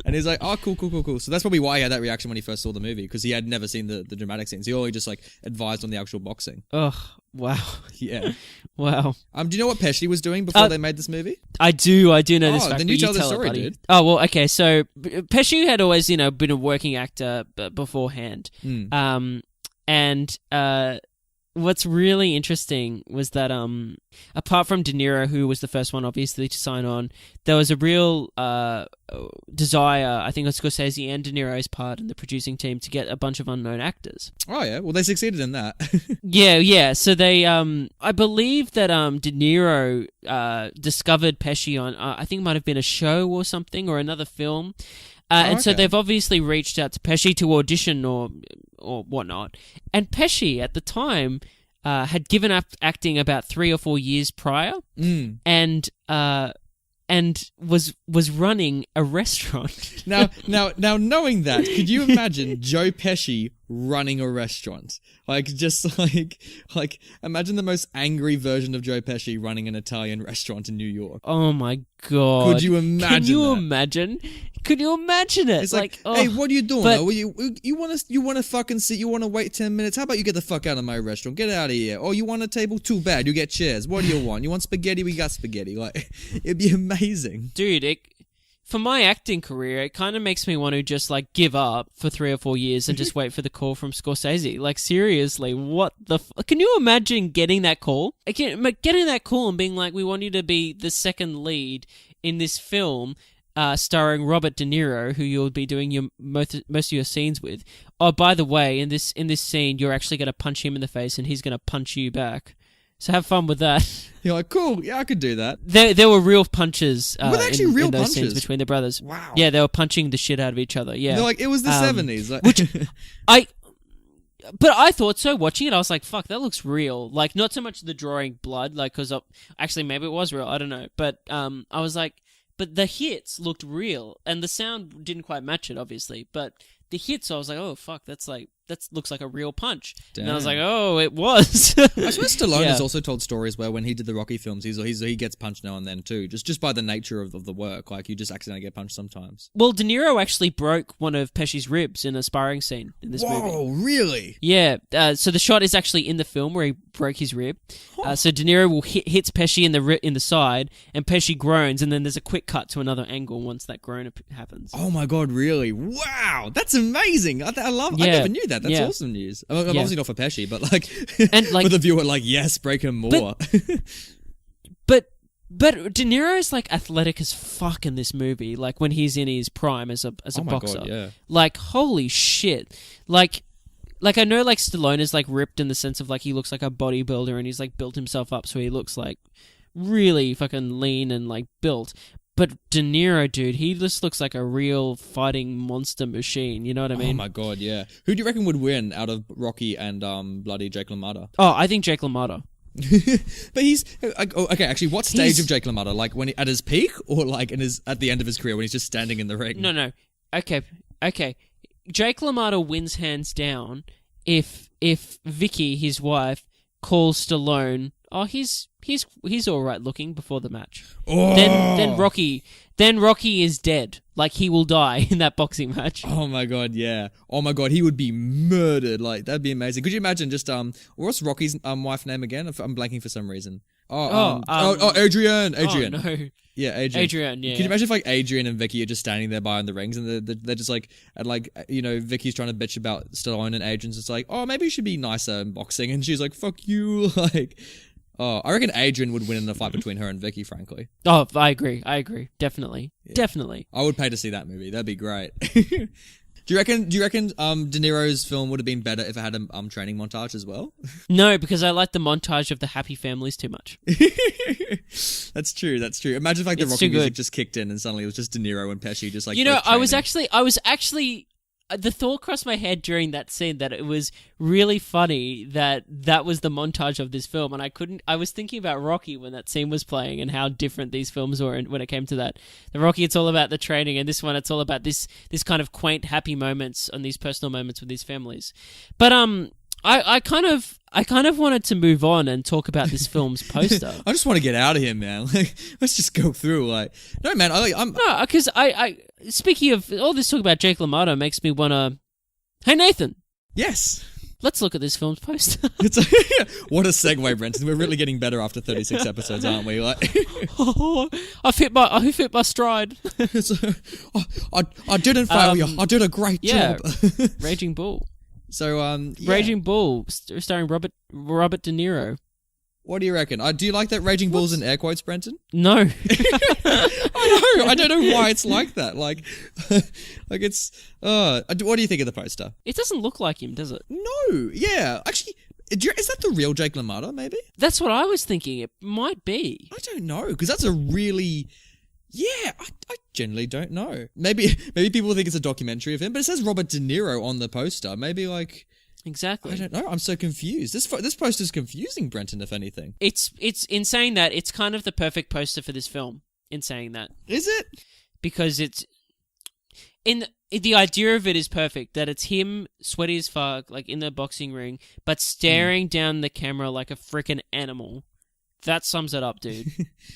And he's like, oh, cool. So that's probably why he had that reaction when he first saw the movie, because he had never seen the dramatic scenes. He only just like advised on the actual boxing. Ugh. Wow. Yeah. Wow. Do you know what Pesci was doing before they made this movie? I do know this fact. Then you tell the story, dude. Oh, well, okay. So Pesci had always, been a working actor beforehand. And what's really interesting was that apart from De Niro, who was the first one obviously to sign on, there was a real desire, I think, on Scorsese and De Niro's part in the producing team to get a bunch of unknown actors. Oh yeah, well they succeeded in that. Yeah. So they, I believe that De Niro discovered Pesci on, I think it might have been a show or something or another film. So they've obviously reached out to Pesci to audition or whatnot. And Pesci, at the time, had given up acting about 3 or 4 years prior, and was running a restaurant. Now, knowing that, could you imagine Joe Pesci running a restaurant? Like imagine the most angry version of Joe Pesci running an Italian restaurant in New York. Oh my God! Could you imagine? Could you imagine it? It's like, hey, what are you doing? You want to fucking sit? You want to wait 10 minutes? How about you get the fuck out of my restaurant? Get out of here! Oh, you want a table? Too bad. You get chairs. What do you want? You want spaghetti? We got spaghetti. Like, it'd be amazing, dude. For my acting career, it kind of makes me want to just like give up for 3 or 4 years and just wait for the call from Scorsese. Like, seriously, what the? Can you imagine getting that call? Getting that call and being like, "We want you to be the second lead in this film." Starring Robert De Niro, who you'll be doing your most of your scenes with. Oh, by the way, in this scene, you're actually going to punch him in the face, and he's going to punch you back. So have fun with that. You're like, cool, yeah, I could do that. There were real punches. Were there actually real in those punches scenes between the brothers? Wow. Yeah, they were punching the shit out of each other. Yeah, they're like, it was the 70s. Like... Which But I thought so. Watching it, I was like, "Fuck, that looks real." Like, not so much the drawing blood, like, because actually maybe it was real. I don't know, but I was like. But the hits looked real, and the sound didn't quite match it, obviously. But the hits, I was like, "Oh fuck, that looks like a real punch." Damn. And I was like, "Oh, it was." I suppose Stallone has also told stories where when he did the Rocky films, he gets punched now and then too, just by the nature of the work. Like, you just accidentally get punched sometimes. Well, De Niro actually broke one of Pesci's ribs in a sparring scene in this movie. Whoa, really? Yeah. So the shot is actually in the film where he broke his rib. So De Niro hits Pesci in the side, and Pesci groans, and then there's a quick cut to another angle once that groan happens. Oh my God, really? Wow, that's amazing! I never knew that. That's awesome news. I'm obviously not for Pesci, but like, and like, with the viewer, like, yes, break him more. But De Niro is like athletic as fuck in this movie. Like when he's in his prime as a boxer. God, yeah. Like, holy shit! Like I know like Stallone is like ripped in the sense of like he looks like a bodybuilder and he's like built himself up so he looks like really fucking lean and like built. But De Niro, dude, he just looks like a real fighting monster machine. You know what I mean? Oh my God, yeah. Who do you reckon would win out of Rocky and bloody Jake LaMotta? Oh, I think Jake LaMotta. But he's okay. Actually, what stage of Jake LaMotta? Like when at his peak, or like at the end of his career when he's just standing in the ring? No. Okay. Jake LaMotta wins hands down if Vicky, his wife, calls Stallone. Oh, he's all right looking before the match. Oh. Then Rocky is dead. Like, he will die in that boxing match. Oh my God, yeah. Oh my God, he would be murdered. Like, that'd be amazing. Could you imagine just what's Rocky's wife name again? I'm blanking for some reason. Adrian. Oh, no. Yeah, Adrian. Yeah. Can you imagine if like Adrian and Vicky are just standing there behind the rings and they're just like, and like, you know, Vicky's trying to bitch about Stallone and Adrian's just like, oh, maybe you should be nicer in boxing, and she's like, fuck you, like. Oh, I reckon Adrian would win in a fight between her and Vicky, frankly. Oh, I agree. Definitely. Yeah. Definitely. I would pay to see that movie. That'd be great. Do you reckon De Niro's film would have been better if it had a training montage as well? No, because I like the montage of the happy families too much. That's true. Imagine if like the Rocky music just kicked in and suddenly it was just De Niro and Pesci just like, you know, I was actually the thought crossed my head during that scene that it was really funny that was the montage of this film, and I was thinking about Rocky when that scene was playing and how different these films were when it came to that. The Rocky, it's all about the training, and this one, it's all about this kind of quaint, happy moments and these personal moments with these families. But I kind of wanted to move on and talk about this film's poster. I just want to get out of here, man. Like, let's just go through. Like, no, man. No, because I speaking of all this talk about Jake LaMotta makes me wanna. Hey, Nathan. Yes. Let's look at this film's poster. What a segue, Brenton. We're really getting better after 36 episodes, aren't we? Like, I've hit my stride. I didn't fail you. I did a great job. Raging Bull. So, Raging Bull, starring Robert De Niro. What do you reckon? Do you like that Raging Bull's in air quotes, Brenton? No. I don't know why it's like that. Like it's. What do you think of the poster? It doesn't look like him, does it? No. Yeah. Actually, is that the real Jake LaMotta? Maybe. That's what I was thinking. It might be. I don't know, because that's a really. Yeah, I generally don't know. Maybe people think it's a documentary of him, but it says Robert De Niro on the poster. Maybe like. Exactly. I don't know. I'm so confused. This poster's confusing, Brenton, if anything. It's in saying that, it's kind of the perfect poster for this film, in saying that. Is it? Because it's... The idea of it is perfect, that it's him, sweaty as fuck, like in the boxing ring, but staring down the camera like a freaking animal. That sums it up, dude.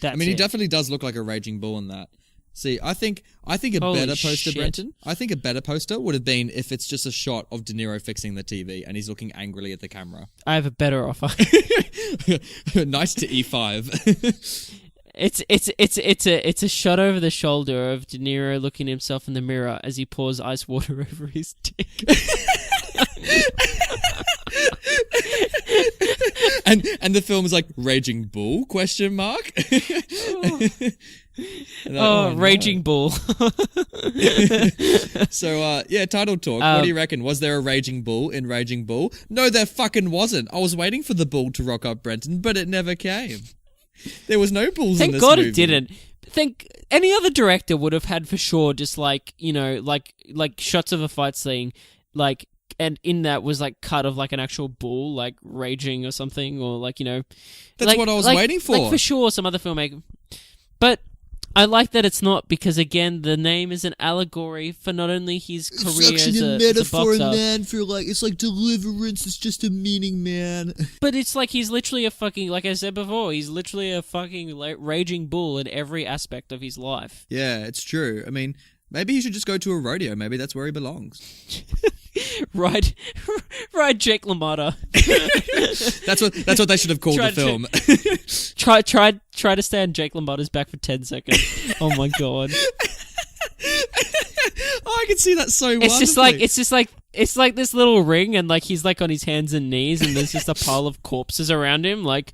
That's he definitely does look like a raging bull in that. See, I think a better poster, Brenton. I think a better poster would have been if it's just a shot of De Niro fixing the TV and he's looking angrily at the camera. I have a better offer. Nice to E5. It's a shot over the shoulder of De Niro looking at himself in the mirror as he pours ice water over his dick. and the film is like Raging Bull ? Raging Bull. So, title talk. What do you reckon? Was there a Raging Bull in Raging Bull? No, there fucking wasn't. I was waiting for the bull to rock up, Brenton, but it never came. There was no bulls in this movie. Thank God it didn't. Think any other director would have had for sure just like, like shots of a fight scene, like, and in that was like cut of like an actual bull, like raging or something, or like, That's what I was waiting for. Like for sure, some other filmmaker. But I like that it's not, because again, the name is an allegory for not only his career as a metaphor, man, for like, it's like deliverance. It's just a meaning, man. But it's like he's literally a fucking, like I said before, he's literally a fucking raging bull in every aspect of his life. Yeah, it's true. I mean, maybe he should just go to a rodeo. Maybe that's where he belongs. Ride Jake LaMotta. That's what they should have called the film. Try to stand Jake LaMotta's back for 10 seconds. Oh my god. I can see that so It's just like this little ring, and like he's like on his hands and knees, and there's just a pile of corpses around him. Like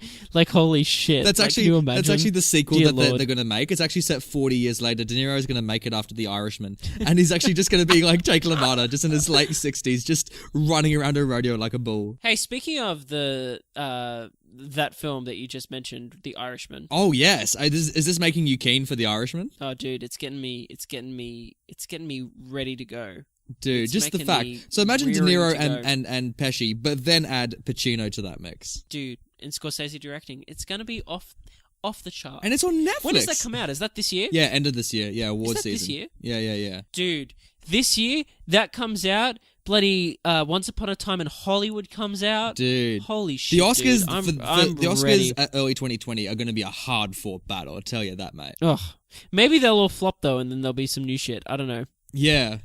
holy shit. That's like, actually the sequel that they're going to make. It's actually set 40 years later. De Niro's going to make it after The Irishman, and he's actually just going to be like Jake LaMotta, just in his late 60s, just running around a rodeo like a bull. Hey, speaking of that film that you just mentioned, The Irishman. Oh yes, is this making you keen for The Irishman? Oh dude, it's getting me ready to go. Dude, it's just the fact. So imagine De Niro and Pesci, but then add Pacino to that mix. Dude, and Scorsese directing. It's going to be off the chart. And it's on Netflix. When does that come out? Is that this year? Yeah, end of this year. Yeah, award season. This year? Yeah. Dude, this year, that comes out. Bloody Once Upon a Time in Hollywood comes out. Dude. Holy shit, the Oscars, dude. the Oscars ready. at early 2020 are going to be a hard-fought battle, I'll tell you that, mate. Ugh. Maybe they'll all flop, though, and then there'll be some new shit. I don't know. Yeah,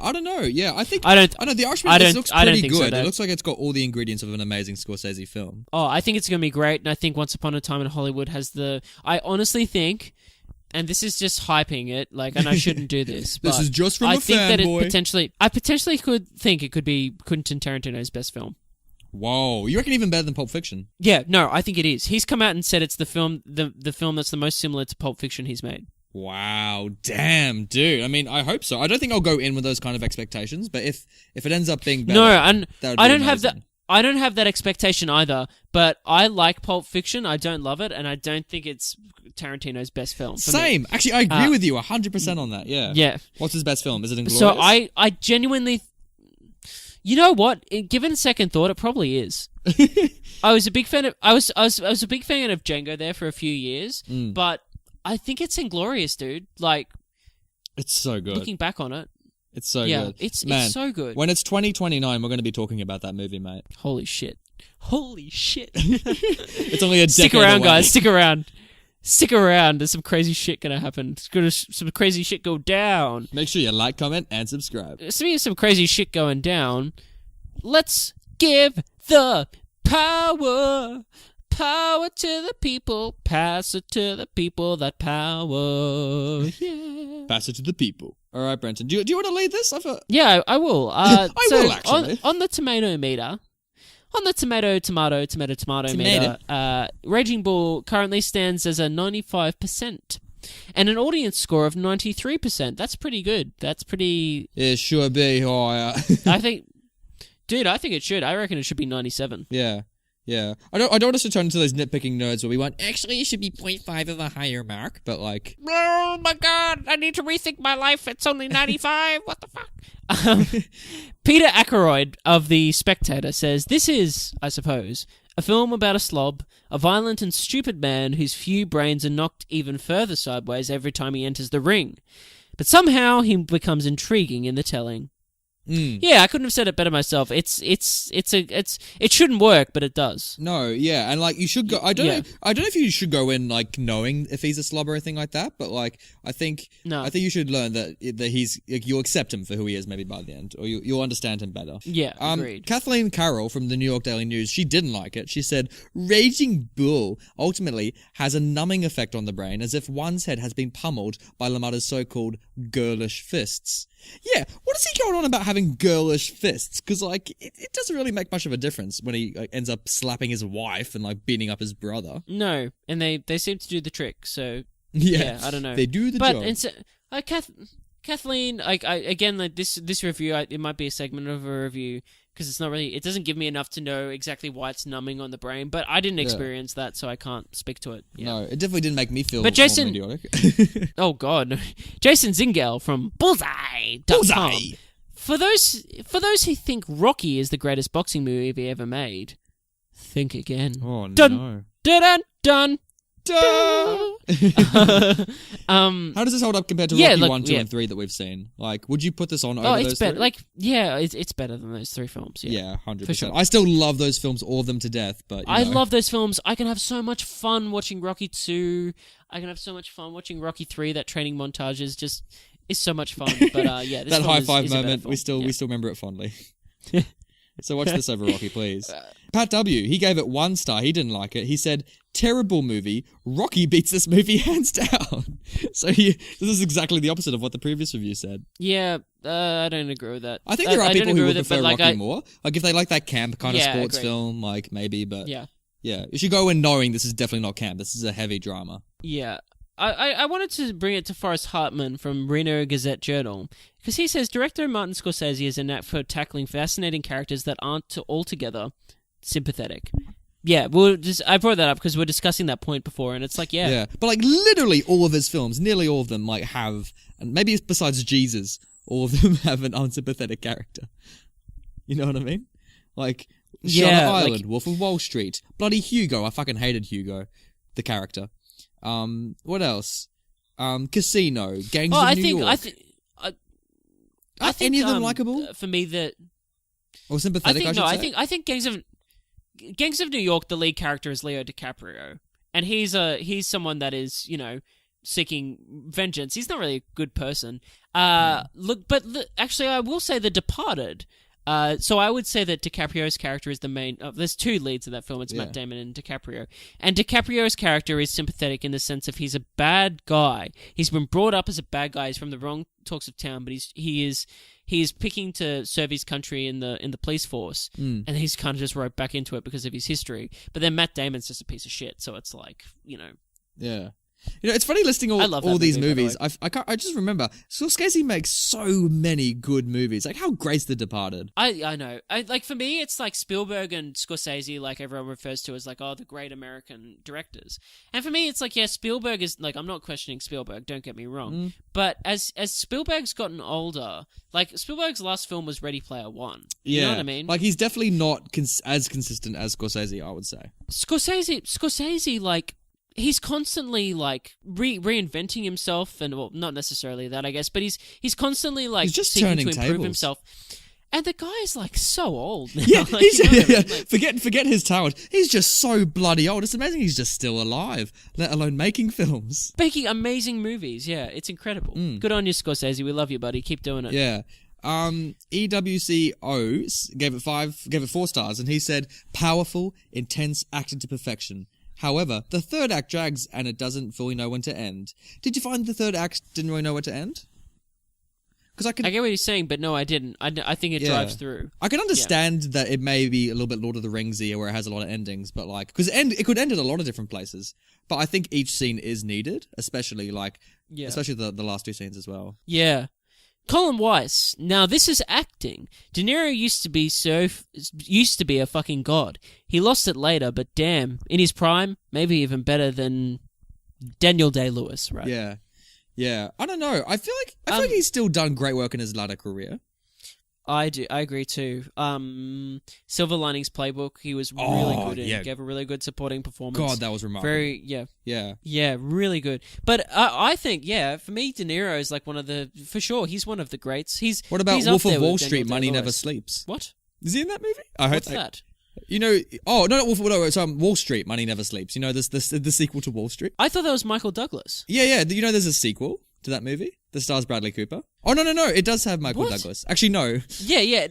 I don't know. Yeah, I know The Irishman looks pretty pretty good. So, it looks like it's got all the ingredients of an amazing Scorsese film. Oh, I think it's going to be great, and I think Once Upon a Time in Hollywood has I honestly think, and this is just hyping it, like, and I shouldn't do this, but this is just from a fanboy. I think that I potentially could think it could be Quentin Tarantino's best film. Whoa, you reckon even better than Pulp Fiction? Yeah, no, I think it is. He's come out and said it's the film that's the most similar to Pulp Fiction he's made. Wow, damn, dude. I mean, I hope so. I don't think I'll go in with those kind of expectations, but if it ends up being better, no, and I don't have that expectation either. But I like Pulp Fiction. I don't love it, and I don't think it's Tarantino's best film. Same. Actually, I agree with you 100% on that. Yeah. Yeah. What's his best film? Is it Inglourious? So I genuinely, you know what? Given second thought, it probably is. I was a big fan of Django there for a few years, but I think it's Inglourious, dude. Like, it's so good. Looking back on it, it's so good. It's so good. When it's 2029, we're going to be talking about that movie, mate. Holy shit! It's only a decade Stick around, away. guys. Stick around. There's some crazy shit gonna happen. Some crazy shit go down. Make sure you like, comment, and subscribe. Speaking of some crazy shit going down, let's give the power to the people, pass it to the people that power. Yeah. Pass it to the people. All right, Brenton. Do you want to lead this? Yeah, I will. I will, actually. On the tomato meter... On the tomato meter, Raging Bull currently stands as a 95%. And an audience score of 93%. That's pretty good. That's pretty... It should be higher. I think it should. I reckon it should be 97. Yeah. Yeah. I don't want us to turn into those nitpicking nerds where we want, actually, it should be 0.5 of a higher mark, but like... Oh my god, I need to rethink my life. It's only 95. What the fuck? Peter Ackroyd of The Spectator says, this is, I suppose, a film about a slob, a violent and stupid man whose few brains are knocked even further sideways every time he enters the ring. But somehow he becomes intriguing in the telling. Yeah, I couldn't have said it better myself. It shouldn't work, but it does. No, yeah, and like you should go. I don't know if you should go in like knowing if he's a slob or anything like that. But like, I think you should learn that he's you'll accept him for who he is maybe by the end, or you'll understand him better. Yeah, agreed. Kathleen Carroll from the New York Daily News, she didn't like it. She said, "Raging Bull ultimately has a numbing effect on the brain, as if one's head has been pummeled by LaMotta's so-called girlish fists." Yeah, what is he going on about having girlish fists? Because, like, it doesn't really make much of a difference when he ends up slapping his wife and, like, beating up his brother. No, and they seem to do the trick, so... Yeah, I don't know. They do the job. But, Kathleen, again, like, this review, it might be a segment of a review, because it's not really... It doesn't give me enough to know exactly why it's numbing on the brain, but I didn't experience that, so I can't speak to it. Yeah. No, it definitely didn't make me feel but Jason, more idiotic. Oh, God. No. Jason Zingel from Bullseye.com. For those who think Rocky is the greatest boxing movie ever made, think again. Oh, dun, no. Dun, dun, dun. How does this hold up compared to Rocky 1, 2, and 3 that we've seen? Like, would you put this on over those better. three? Like, yeah, it's better than those three films. Yeah, 100%. For sure. I still love those films, all of them to death. But I love those films. I can have so much fun watching Rocky 2. I can have so much fun watching Rocky 3. That training montage is so much fun. But yeah, this that high five moment, we still remember it fondly. So watch this over Rocky, please. Pat W., he gave it 1 star. He didn't like it. He said, terrible movie. Rocky beats this movie hands down. So this is exactly the opposite of what the previous review said. Yeah, I don't agree with that. I think there are people who would prefer Rocky more. Like if they like that camp kind of sports film, like maybe, but yeah, you should go in knowing this is definitely not camp. This is a heavy drama. Yeah. I wanted to bring it to Forrest Hartman from Reno Gazette Journal, because he says director Martin Scorsese is a knack for tackling fascinating characters that aren't altogether sympathetic. Yeah, I brought that up because we're discussing that point before, and it's like, yeah. But like literally all of his films, nearly all of them, like have, and maybe besides Jesus, all of them have an unsympathetic character. You know what I mean? Like Shutter Island, Wolf of Wall Street, bloody Hugo. I fucking hated Hugo, the character. What else? Casino, Gangs of New York. I think any of them likable? For me, that or sympathetic. I think Gangs of New York. The lead character is Leo DiCaprio, and he's someone that is seeking vengeance. He's not really a good person. Actually, I will say The Departed. So I would say that DiCaprio's character is the main... there's 2 leads in that film. It's Matt Damon and DiCaprio. And DiCaprio's character is sympathetic in the sense of he's a bad guy. He's been brought up as a bad guy. He's from the wrong talks of town, but he is picking to serve his country in the police force. And he's kind of just roped back into it because of his history. But then Matt Damon's just a piece of shit, so it's like, Yeah. It's funny listing all these movies. I just remember Scorsese makes so many good movies. Like how great's The Departed? I know. Like for me, it's like Spielberg and Scorsese. Like everyone refers to as like the great American directors. And for me, it's like Spielberg is like, I'm not questioning Spielberg. Don't get me wrong. But as Spielberg's gotten older, like Spielberg's last film was Ready Player One. You know what I mean? Like he's definitely not as consistent as Scorsese, I would say. Scorsese, like. He's constantly like reinventing himself, and well, not necessarily that, I guess, but he's constantly like he's just seeking to turning improve tables. himself. And the guy is like so old now. Yeah, like, forget his talent. He's just so bloody old. It's amazing he's just still alive, let alone making films, making amazing movies. Yeah, it's incredible. Good on you, Scorsese. We love you, buddy. Keep doing it. Yeah. EWCO gave it 4 stars, and he said powerful, intense, acted to perfection. However, the third act drags and it doesn't fully know when to end. Did you find the third act didn't really know when to end? Because I get what you're saying, but no, I didn't. I think it drives through. I can understand that it may be a little bit Lord of the Ringsy, where it has a lot of endings, but like, because it could end in a lot of different places. But I think each scene is needed, especially the last two scenes as well. Yeah. Colin Weiss. Now this is acting. De Niro used to be a fucking god. He lost it later, but damn, in his prime, maybe even better than Daniel Day-Lewis, right? Yeah. Yeah, I don't know. I feel like he's still done great work in his latter career. I agree too. Silver Linings Playbook, he was really good in. He gave a really good supporting performance. God, that was remarkable. Yeah, really good. But I think, for me, De Niro is like for sure, he's one of the greats. What about Wolf of Wall Street, Money Never Sleeps? What? Is he in that movie? What's that? You know, Wall Street, Money Never Sleeps. You know, the sequel to Wall Street. I thought that was Michael Douglas. Yeah. You know, there's a sequel to that movie that stars Bradley Cooper. Oh no, it does have Michael Douglas. Actually, no. Yeah.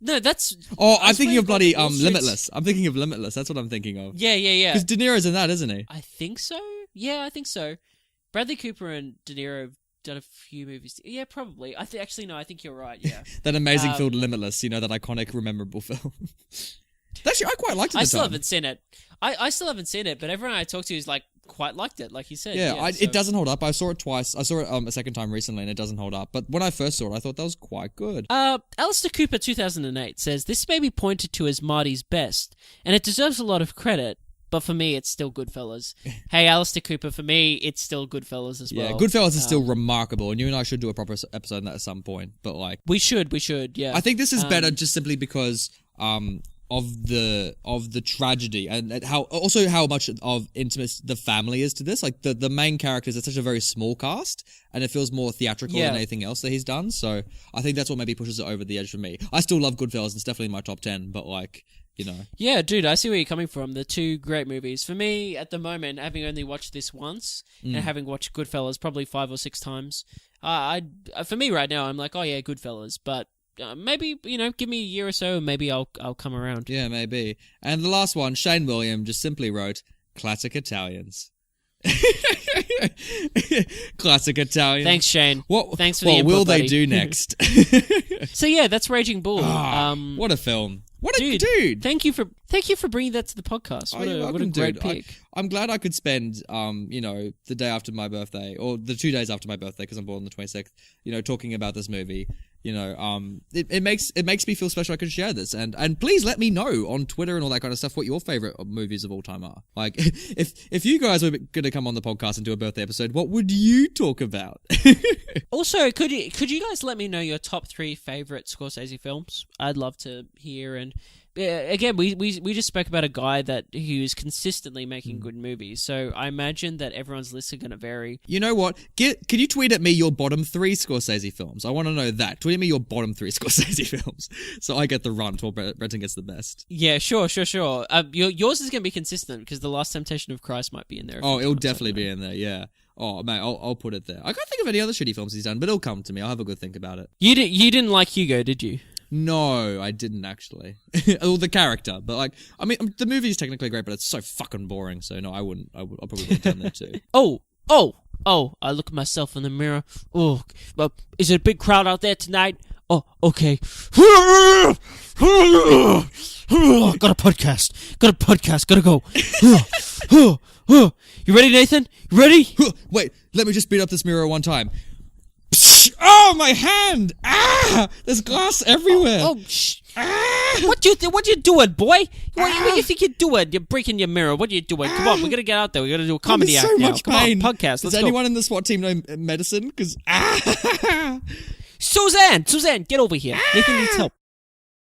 No, that's. Oh, I'm thinking of bloody Limitless. I'm thinking of Limitless. That's what I'm thinking of. Yeah. Because De Niro's in that, isn't he? I think so. Yeah, I think so. Bradley Cooper and De Niro have done a few movies. Yeah, probably. I think you're right. Yeah. That amazing film Limitless. You know, that iconic, memorable film. Actually, I quite liked it. I still haven't seen it. I still haven't seen it, but everyone I talked to is like quite liked it, like you said. Yeah, it doesn't hold up. I saw it twice. I saw it a second time recently, and it doesn't hold up. But when I first saw it, I thought that was quite good. Alistair Cooper 2008 says, this may be pointed to as Marty's best, and it deserves a lot of credit, but for me, it's still Goodfellas. Hey, Alistair Cooper, for me, it's still Goodfellas as well. Yeah, Goodfellas is still remarkable, and you and I should do a proper episode on that at some point. But like, we should, yeah. I think this is better just simply because of the tragedy and how much of intimacy the family is to this. Like the main characters, it's such a very small cast, and it feels more theatrical than anything else that he's done. So I think that's what maybe pushes it over the edge for me. I still love Goodfellas, and it's definitely in my top 10, but like, you know. Yeah, dude, I see where you're coming from. The two great movies. For me, at the moment, having only watched this once, and having watched Goodfellas probably 5 or 6 times, for me right now, I'm like, oh yeah, Goodfellas, but maybe, give me a year or so and maybe I'll come around. Yeah, maybe. And the last one, Shane William just simply wrote, Classic Italians. Classic Italians. Thanks, Shane. Thanks for the input, will buddy. They do next? So yeah, that's Raging Bull. What a film. What a dude. Thank you for bringing that to the podcast. What a great pick. I'm glad I could spend, the day after my birthday, or the 2 days after my birthday, because I'm born on the 26th, talking about this movie. It makes me feel special I can share this, and please let me know on Twitter and all that kind of stuff what your favorite movies of all time are. Like, if you guys were going to come on the podcast and do a birthday episode, what would you talk about? Also, could you guys let me know your top 3 favorite Scorsese films? I'd love to hear. And again, we just spoke about a guy who is consistently making good movies, so I imagine that everyone's lists are going to vary. You know what? Can you tweet at me your bottom 3 Scorsese films? I want to know that. Tweet at me your bottom 3 Scorsese films, so I get the run while Brenton gets the best. Yeah, sure. Yours is going to be consistent because The Last Temptation of Christ might be in there. Oh, it'll definitely be in there. Yeah. Oh, mate, I'll put it there. I can't think of any other shitty films he's done, but it'll come to me. I'll have a good think about it. You didn't like Hugo, did you? No, I didn't actually. Well, the character, but like, I mean, the movie is technically great, but it's so fucking boring. So no, I probably wouldn't done that too. Oh! I look at myself in the mirror. Oh, well, is it a big crowd out there tonight? Oh, okay. Got a podcast. Gotta go. You ready, Nathan? You ready? Wait, let me just beat up this mirror one time. Oh, my hand! Ah! There's glass everywhere. What you doing, boy? What you think you're doing? You're breaking your mirror. What are you doing? Come on, we gotta get out there. We gotta do a comedy act now. Come on, podcast. Does anyone in the SWAT team know medicine? Because Suzanne, get over here. Nathan needs help.